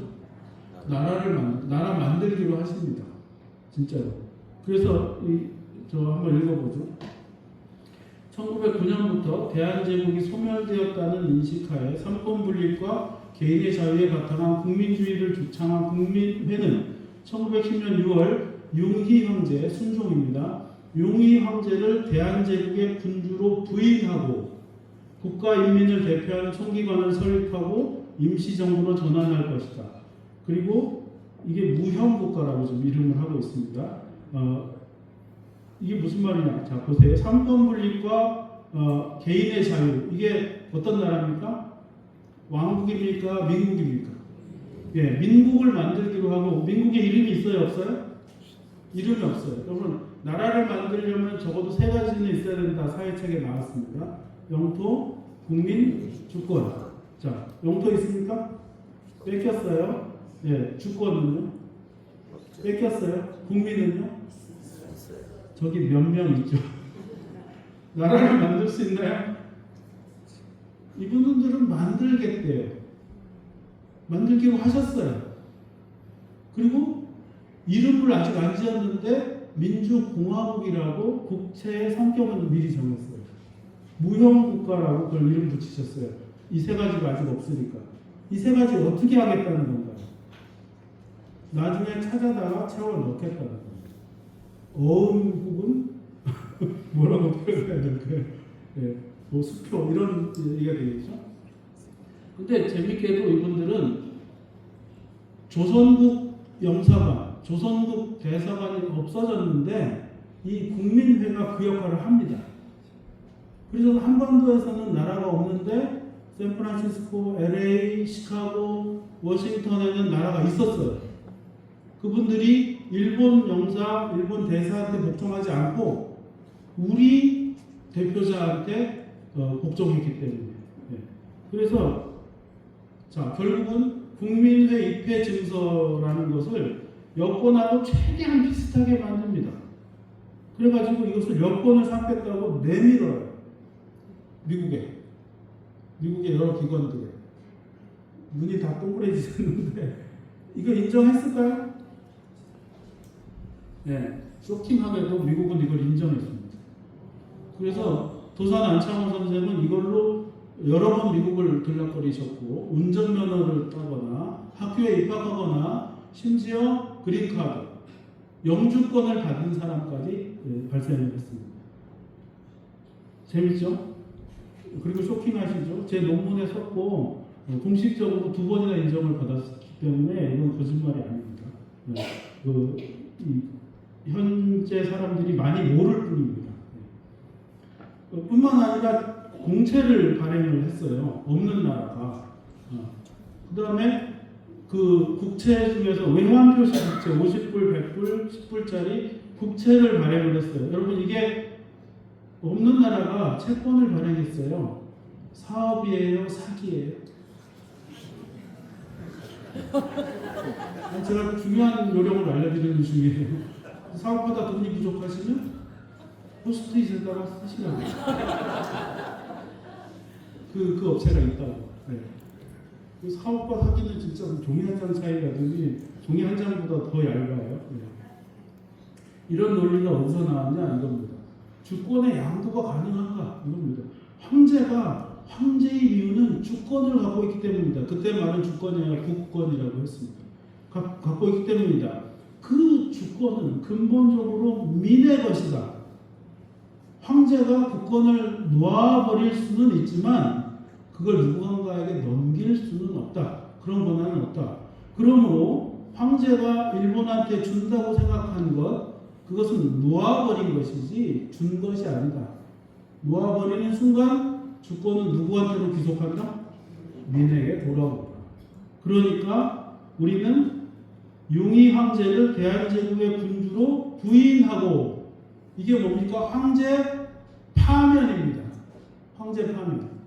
[SPEAKER 1] 나라 만들기로 하십니다. 진짜로. 그래서 저 한번 읽어보죠. 1909년부터 대한제국이 소멸되었다는 인식하에 삼권 분립과 개인의 자유에 바탕한 국민주의를 주창한 국민회는 1910년 6월 융희 황제 순종입니다. 융희 황제를 대한제국의 군주로 부임하고 국가인민을 대표하는 총기관을 설립하고 임시정부로 전환할 것이다. 그리고 이게 무형국가라고 좀 이름을 하고 있습니다. 이게 무슨 말이냐? 자, 보세요. 삼권분립과 개인의 자유. 이게 어떤 나라입니까? 왕국입니까? 민국입니까? 예, 민국을 만들기로 하고, 민국에 이름이 있어요? 없어요? 이름이 없어요. 그러면 나라를 만들려면 적어도 세 가지는 있어야 된다. 사회책에 나왔습니다. 영토, 국민, 주권. 자, 영토 있습니까? 뺏겼어요. 예, 주권은요? 뺏겼어요. 국민은요? 저기 몇 명 있죠. 나라를 만들 수 있나요? 이분들은 만들겠대요. 만들기로 하셨어요. 그리고 이름을 아직 안 지었는데 민주공화국이라고 국채의 성격은 미리 정했어요. 무형국가라고 그걸 이름 붙이셨어요. 이 세 가지가 아직 없으니까. 이 세 가지 어떻게 하겠다는 건가요? 나중에 찾아다가 채워 넣겠다는 겁니다. 어음국은 뭐라고 표현해야 될까요? 예, 뭐 수표 이런 얘기가 되겠죠. 근데 재밌게도 이분들은 조선국 영사관, 조선국 대사관이 없어졌는데 이 국민회가 그 역할을 합니다. 그래서 한반도에서는 나라가 없는데 샌프란시스코, LA, 시카고, 워싱턴에는 나라가 있었어요. 그분들이 일본 영사, 일본 대사한테 복종하지 않고 우리 대표자한테 복종했기 때문에. 네. 그래서 자 결국은 국민회 입회 증서라는 것을 여권하고 최대한 비슷하게 만듭니다. 그래가지고 이것을 여권을 삭겠다고 내밀어요. 미국의 여러 기관들에. 눈이 다 동그래지셨는데 이거 인정했을까요? 네, 쇼킹하게도 미국은 이걸 인정했습니다. 그래서 도산 안창호 선생은 이걸로 여러 번 미국을 들락거리셨고 운전면허를 따거나 학교에 입학하거나 심지어 그린카드, 영주권을 받은 사람까지 발생을 했습니다. 재밌죠? 그리고 쇼킹하시죠? 제 논문에 썼고 공식적으로 2번이나 인정을 받았기 때문에 이건 거짓말이 아닙니다. 현재 사람들이 많이 모를 뿐입니다. 뿐만 아니라 공채를 발행을 했어요. 없는 나라가. 그 다음에 그 국채 중에서 외환표시 국채 50불, 100불, 10불짜리 국채를 발행을 했어요. 여러분 이게 없는 나라가 채권을 발행했어요. 사업이에요? 사기예요? 제가 중요한 요령을 알려드리는 중이에요. 사업하다 돈이 부족하시면 포스트잇에다가 쓰시라고. 그 업체가 있다고. 네. 그 사업과 사기는 진짜 종이 한 장 차이라든지 종이 한 장보다 더 얇아요. 네. 이런 논리가 어디서 나왔냐 이겁니다. 주권의 양도가 가능한가 이겁니다. 황제의 이유는 주권을 갖고 있기 때문이다. 그때 말은 주권이 아니라 국권이라고 했습니다. 갖고 있기 때문이다. 그 주권은 근본적으로 민의 것이다. 황제가 국권을 놓아버릴 수는 있지만 그걸 누군가에게 넘길 수는 없다. 그런 권한은 없다. 그러므로 황제가 일본한테 준다고 생각한 것, 그것은 놓아버린 것이지 준 것이 아니다. 놓아버리는 순간 주권은 누구한테로 귀속한다? 민에게 돌아온다. 그러니까 우리는 용희 황제를 대한제국의 군주로 부인하고, 이게 뭡니까? 황제 파면입니다. 황제 파면.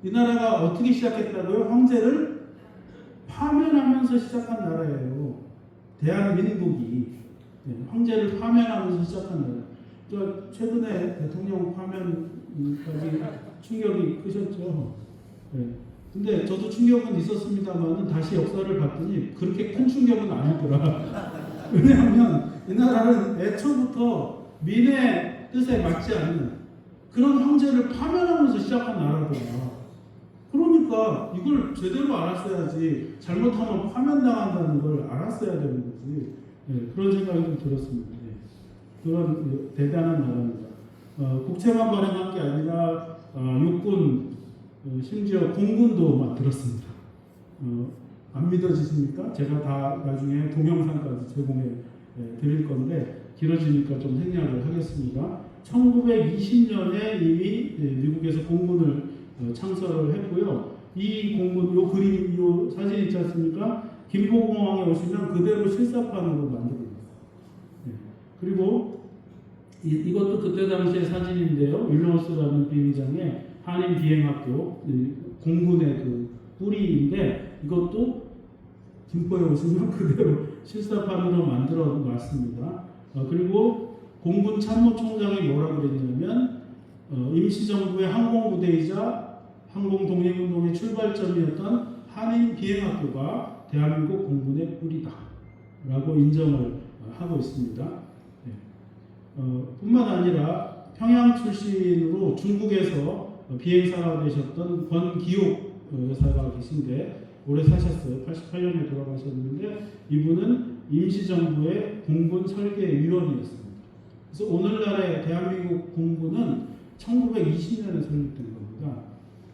[SPEAKER 1] 이 나라가 어떻게 시작했다고요? 황제를 파면하면서 시작한 나라예요. 대한민국이 황제를 파면하면서 시작한 나라. 그러니까 최근에 대통령 파면까지 충격이 크셨죠. 근데 저도 충격은 있었습니다만 다시 역사를 봤더니 그렇게 큰 충격은 아니더라. 왜냐하면 이 나라는 애초부터 민의 뜻에 맞지 않는 그런 황제를 파면하면서 시작한 나라더라. 그러니까 이걸 제대로 알았어야지, 잘못하면 파면당한다는 걸 알았어야 되는 거지. 그런 생각이 좀 들었습니다. 그런 대단한 나라입니다. 국채만 발행한 게 아니라 육군, 심지어 공군도 만들었습니다. 안 믿어지십니까? 제가 다 나중에 동영상까지 제공해 드릴 건데 길어지니까 좀 생략을 하겠습니다. 1920년에 이미 미국에서 공군을 창설을 했고요. 이 공군, 요 그림, 요 사진 있지 않습니까? 김포공항에 오시면 그대로 실사판으로 만들어졌어요. 그리고 이것도 그때 당시의 사진인데요. 윌로우스라는 비행장에 한인 비행학교 공군의 그 뿌리인데 이것도 김포에 오시면 그대로 실사판으로 만들어 놨습니다. 그리고 공군 참모총장이 뭐라 그랬냐면 임시정부의 항공부대이자 항공독립운동의 출발점이었던 한인 비행학교가 대한민국 공군의 뿌리다 라고 인정을 하고 있습니다. 뿐만 아니라 평양 출신으로 중국에서 비행사가 되셨던 권기옥 여사가 계신데 오래 사셨어요. 88년에 돌아가셨는데 이분은 임시정부의 공군 설계위원이었습니다. 그래서 오늘날의 대한민국 공군은 1920년에 설립된 겁니다.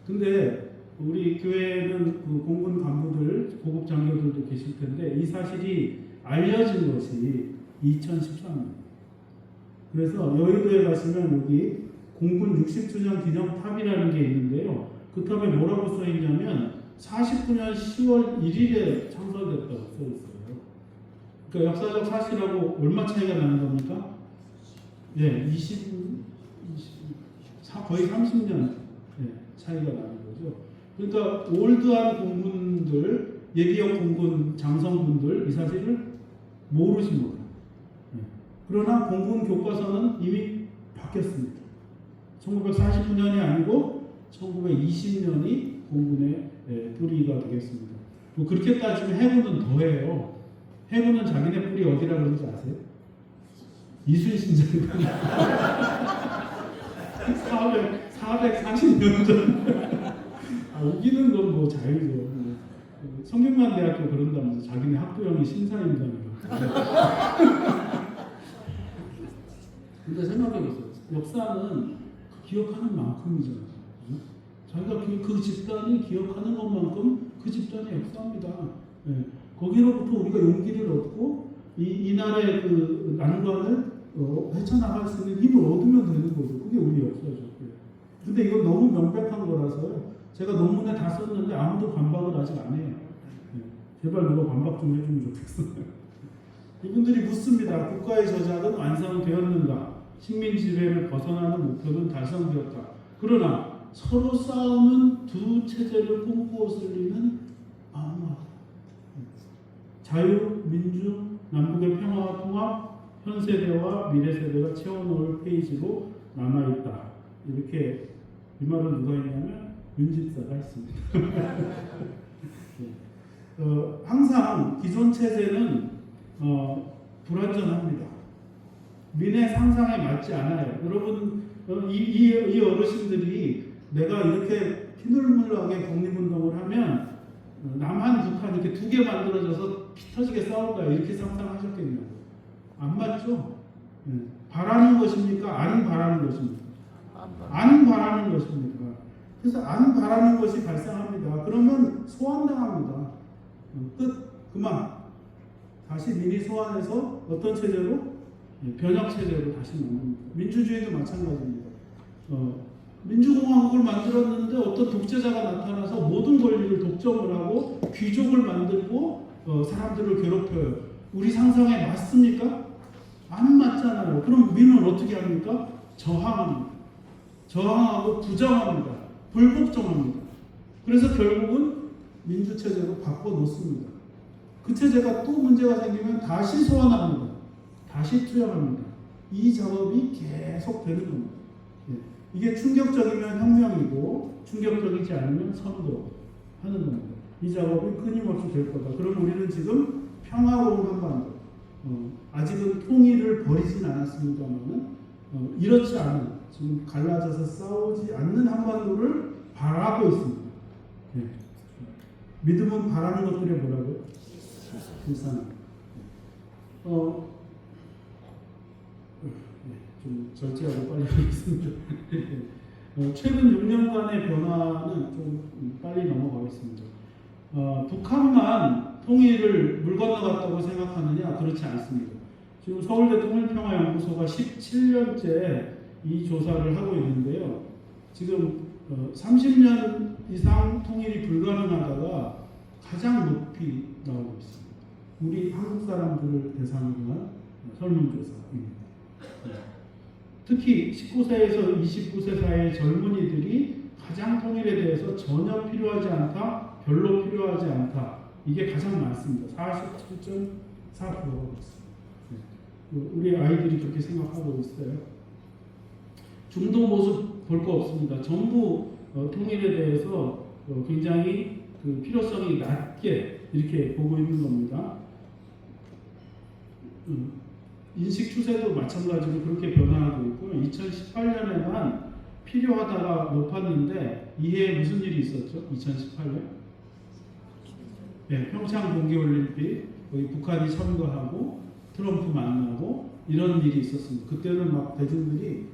[SPEAKER 1] 근데 우리 교회는 그 공군 간부들, 고급 장교들도 계실 텐데 이 사실이 알려진 것이 2013년. 그래서 여의도에 가시면 여기 공군 60주년 기념탑이라는 게 있는데요. 그 탑에 뭐라고 써 있냐면 49년 10월 1일에 창설됐다고 써 있어요. 그러니까 역사적 사실하고 얼마 차이가 나는 겁니까? 거의 30년 차이가 나는 거죠. 그러니까 올드한 공군들, 예비역 공군 장성분들 이 사실을 모르십니다. 그러나 공군 교과서는 이미 바뀌었습니다. 1949년이 아니고 1920년이 공군의 뿌리가 되겠습니다. 뭐 그렇게 따지면 해군은 더해요. 해군은 자기네 뿌리 어디라 그러는지 아세요? 이순신장 440년 전. 우기는 건 뭐 자유죠. 성균관 대학교 그런다면서 자기네 학부형이 신사임당이라고. 근데 생각해보세요. 역사는 기억하는 만큼이잖아요. 그죠? 자기가 그 집단이 기억하는 것만큼 그 집단의 역사입니다. 네. 거기로부터 우리가 용기를 얻고 이 날의 그 난관을 헤쳐나갈 수 있는 힘을 얻으면 되는 거죠. 그게 우리 역사죠. 근데 이건 너무 명백한 거라서요. 제가 논문에 다 썼는데 아무도 반박을 아직 안 해요. 네. 제발 누가 반박 좀 해주면 좋겠어요. 이분들이 묻습니다. 국가의 저작은 완성되었는가? 식민 지배를 벗어나는 목표는 달성되었다. 그러나 서로 싸우는 두 체제를 꿈꾸었을 리는 아무하다. 자유, 민주, 남북의 평화와 통합, 현 세대와 미래 세대가 채워놓을 페이지로 남아있다. 이렇게 이 말을 누가 했냐면 윤집사가 했습니다. 항상 기존 체제는 불완전합니다. 민의 상상에 맞지 않아요. 여러분 이 어르신들이 내가 이렇게 피눈물나게 독립운동을 하면 남한, 북한 이렇게 두 개 만들어져서 피 터지게 싸울까 이렇게 상상하셨겠냐고. 안 맞죠? 바라는 것입니까? 안 바라는 것입니까? 안 바라는 것입니까? 그래서 안 바라는 것이 발생합니다. 그러면 소환당합니다. 끝. 그만. 다시 민이 소환해서 어떤 체제로? 변혁 체제로 다시 만듭니다. 민주주의도 마찬가지입니다. 민주공화국을 만들었는데 어떤 독재자가 나타나서 모든 권리를 독점을 하고 귀족을 만들고 사람들을 괴롭혀요. 우리 상상에 맞습니까? 안 맞잖아요. 그럼 민은 어떻게 합니까? 저항합니다. 저항하고 부정합니다. 불복종합니다. 그래서 결국은 민주체제로 바꿔놓습니다. 그 체제가 또 문제가 생기면 다시 소환합니다. 다시 투영합니다. 이 작업이 계속 되는 겁니다. 이게 충격적이면 혁명이고 충격적이지 않으면 선도하는 겁니다. 이 작업이 끊임없이 될 거다. 그럼 우리는 지금 평화로운 한반도, 아직은 통일을 버리진 않았습니다만 이렇지 않은, 지금 갈라져서 싸우지 않는 한반도를 바라고 있습니다. 믿음은 바라는 것들이 뭐라고요? 실상. 좀 절제하고 빨리 하겠습니다. 최근 6년간의 변화는 좀 빨리 넘어가겠습니다. 북한만 통일을 물 건너갔다고 생각하느냐? 그렇지 않습니다. 지금 서울대 통일평화연구소가 17년째 이 조사를 하고 있는데요. 지금 30년 이상 통일이 불가능하다가 가장 높이 나오고 있습니다. 우리 한국 사람들을 대상으로 한 설문조사입니다. 특히 19세에서 29세 사이의 젊은이들이 가장 통일에 대해서 전혀 필요하지 않다, 별로 필요하지 않다. 이게 가장 많습니다. 47.4%가 있습니다. 우리 아이들이 그렇게 생각하고 있어요. 중도 모습 볼 거 없습니다. 전부 통일에 대해서 굉장히 그 필요성이 낮게 이렇게 보고 있는 겁니다. 인식 추세도 마찬가지로 그렇게 변화하고 있고요. 2018년에만 필요하다가 높았는데 이해 무슨 일이 있었죠? 2018년? 네, 평창 동계올림픽 거기 북한이 참가하고 트럼프 만나고 이런 일이 있었습니다. 그때는 막 대중들이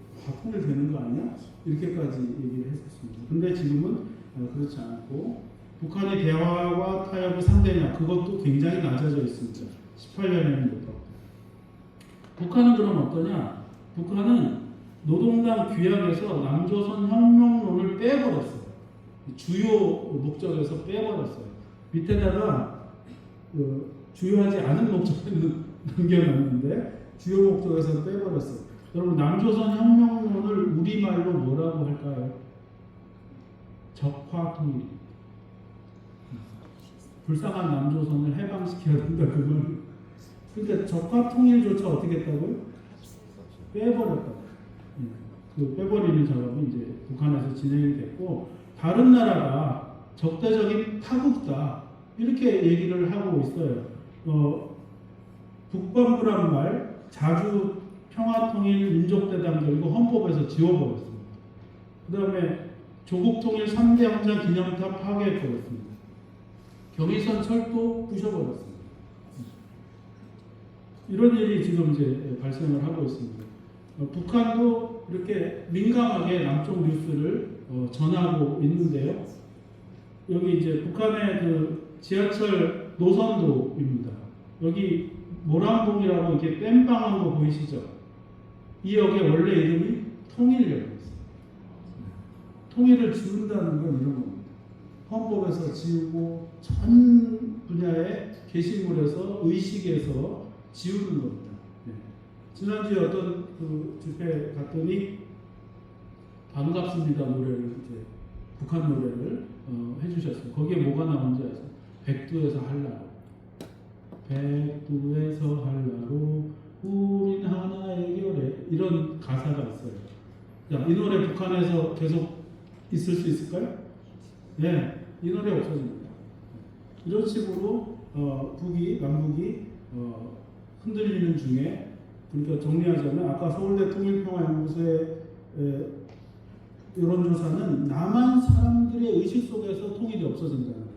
[SPEAKER 1] 통일 되는 거 아니야? 이렇게까지 얘기를 했었습니다. 근데 지금은 그렇지 않고 북한이 대화와 타협을 상대냐 그것도 굉장히 낮아져 있습니다. 18년에는 북한은 그럼 어떠냐? 북한은 노동당 규약에서 남조선 혁명론을 빼버렸어요. 주요 목적에서 빼버렸어요. 밑에다가 주요하지 않은 목적에는 남겨놨는데 주요 목적에서 빼버렸어요. 여러분 남조선 혁명론을 우리말로 뭐라고 할까요? 적화통일. 불쌍한 남조선을 해방시켜야 된다. 그건 그러니까 적화 통일조차 어떻게 했다고요? 빼버렸다고. 그 빼버리는 작업이 이제 북한에서 진행이 됐고, 다른 나라가 적대적인 타국다 이렇게 얘기를 하고 있어요. 북반부란 말 자주 평화통일민족대단결 이거 헌법에서 지워버렸습니다. 그 다음에 조국통일 3대 현장 기념탑 파괴해버렸습니다. 경의선 철도 부셔버렸습니다. 이런 일이 지금 이제 발생을 하고 있습니다. 북한도 이렇게 민감하게 남쪽 뉴스를 전하고 있는데요. 여기 이제 북한의 그 지하철 노선도입니다. 여기 모란봉이라고 이렇게 땜빵한 거 보이시죠? 이 역의 원래 이름이 통일역이었어요. 통일을 지운다는 건 이런 겁니다. 헌법에서 지우고 전 분야의 게시물에서 의식에서 지우는 겁니다. 네. 지난주에 어떤 그 집회 갔더니 반갑습니다 노래를 이제 북한 노래를 해주셨어요. 거기에 뭐가 나오는지 아세요? 백두에서 한라로, 백두에서 한라로 우린 하나의 결에 이런 가사가 있어요. 자, 이 노래 북한에서 계속 있을 수 있을까요? 네, 이 노래 없어집니다. 이런 식으로 북이 남북이 흔들리는 중에, 그러니까 정리하자면 아까 서울대 통일평화연구소의 여론조사는 남한 사람들의 의식 속에서 통일이 없어진다는 겁니다.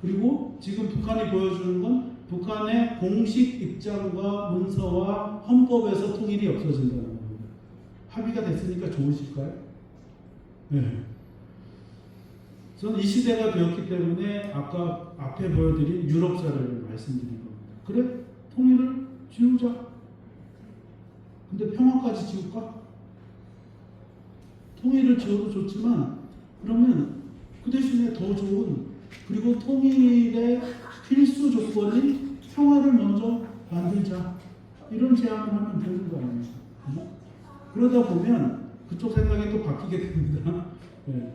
[SPEAKER 1] 그리고 지금 북한이 보여주는 건 북한의 공식 입장과 문서와 헌법에서 통일이 없어진다는 겁니다. 합의가 됐으니까 좋으실까요? 네. 저는 이 시대가 되었기 때문에 아까 앞에 보여드린 유럽 사례를 말씀드린 겁니다. 그래? 통일을 지우자. 근데 평화까지 지울까? 통일을 지어도 좋지만 그러면 그 대신에 더 좋은, 그리고 통일의 필수 조건인 평화를 먼저 만들자. 이런 제안을 하면 되는 거 아닙니까? 그러다 보면 그쪽 생각이 또 바뀌게 됩니다. 네.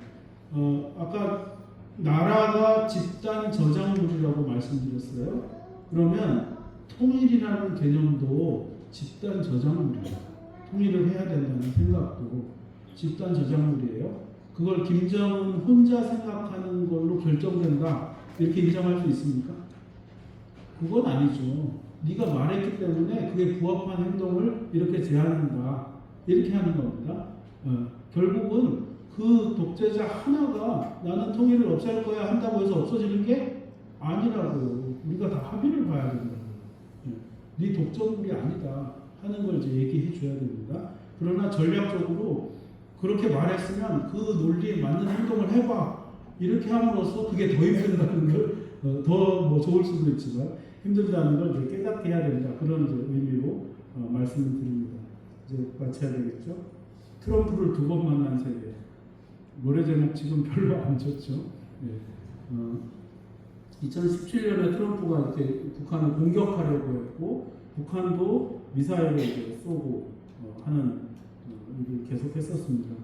[SPEAKER 1] 아까 나라가 집단 저작물이라고 말씀드렸어요. 그러면 통일이라는 개념도 집단 저작물이에요. 통일을 해야 된다는 생각도 집단 저작물이에요. 그걸 김정은 혼자 생각하는 걸로 결정된다 이렇게 인정할 수 있습니까? 그건 아니죠. 네가 말했기 때문에 그게 부합한 행동을 이렇게 제한한다 이렇게 하는 겁니다. 결국은 그 독재자 하나가 나는 통일을 없앨 거야 한다고 해서 없어지는 게 아니라고요. 우리가 다 합의를 봐야 된다고요. 네 독점물이 아니다 하는 걸 이제 얘기해 줘야 됩니다. 그러나 전략적으로 그렇게 말했으면 그 논리에 맞는 행동을 해봐 이렇게 함으로써 그게 더 힘든다는 걸 더 뭐 좋을 수도 있지만 힘들다는 걸 이제 깨닫게 해야 된다 그런 이제 의미로 말씀을 드립니다. 이제 마쳐야 되겠죠. 트럼프를 2번 만난 세계. 노래 제목 지금 별로 안 좋죠. 네. 2017년에 트럼프가 이렇게 북한을 공격하려고 했고, 북한도 미사일을 이제 쏘고 하는 일을 계속했었습니다.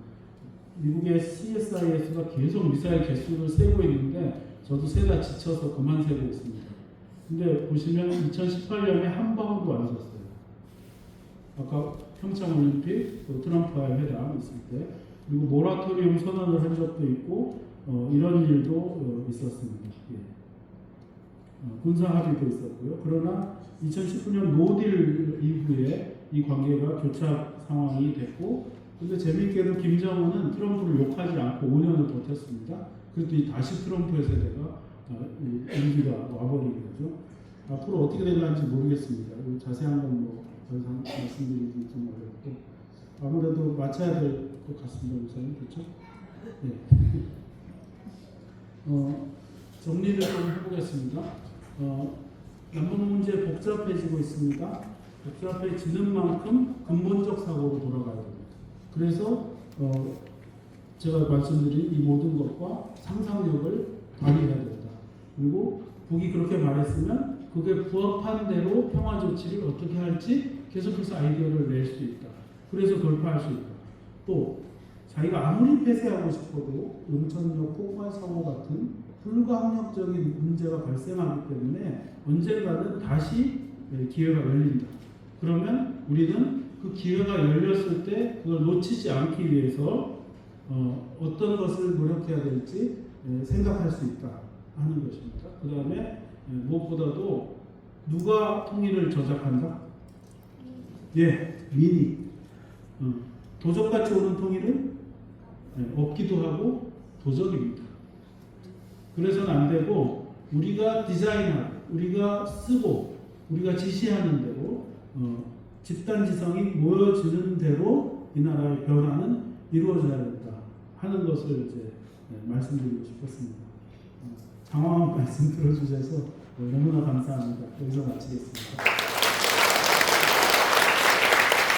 [SPEAKER 1] 미국의 CSIS가 계속 미사일 개수를 세고 있는데 저도 세다 지쳐서 그만 세고 있습니다. 근데 보시면 2018년에 한 방울도 안 쐈어요. 아까 평창올림픽, 또 트럼프와의 회담 있을 때, 그리고 모라토리움 선언을 한 적도 있고 이런 일도 있었습니다. 예. 군사 합의도 있었고요. 그러나 2019년 노딜 이후에 이 관계가 교착 상황이 됐고, 근데 재미있게도 김정은은 트럼프를 욕하지 않고 5년을 버텼습니다. 그랬더니 다시 트럼프의 세대가 임기가 와버린 거죠. 앞으로 어떻게 될지 모르겠습니다. 자세한 건 뭐 더 이상 말씀드리기 좀 어렵고, 아무래도 맞춰야 될 것 같습니다. 우선 그렇죠? 네. 정리를 좀 해보겠습니다. 남북 문제 복잡해지고 있습니다. 복잡해지는 만큼 근본적 사고로 돌아가야 됩니다. 그래서 제가 말씀드린 이 모든 것과 상상력을 발휘해야 된다. 그리고 북이 그렇게 말했으면 그게 부합한 대로 평화 조치를 어떻게 할지 계속해서 아이디어를 낼 수 있다. 그래서 돌파할 수 있다. 또 자기가 아무리 폐쇄하고 싶어도 인천역 폭발 사고 같은 불가항력적인 문제가 발생하기 때문에 언젠가는 다시 기회가 열린다. 그러면 우리는 그 기회가 열렸을 때 그걸 놓치지 않기 위해서 어떤 것을 노력해야 될지 생각할 수 있다 하는 것입니다. 그 다음에 무엇보다도 누가 통일을 저작한다? 민이. 도적같이 오는 통일은 없기도 하고 도적입니다. 그래서는 안 되고 우리가 디자인하고 우리가 쓰고 우리가 지시하는 대로 집단지성이 모여지는 대로 이 나라의 변화는 이루어져야 된다 하는 것을 이제 말씀드리고 싶었습니다. 장황한 말씀 들어주셔서 너무나 감사합니다. 여기서 마치겠습니다.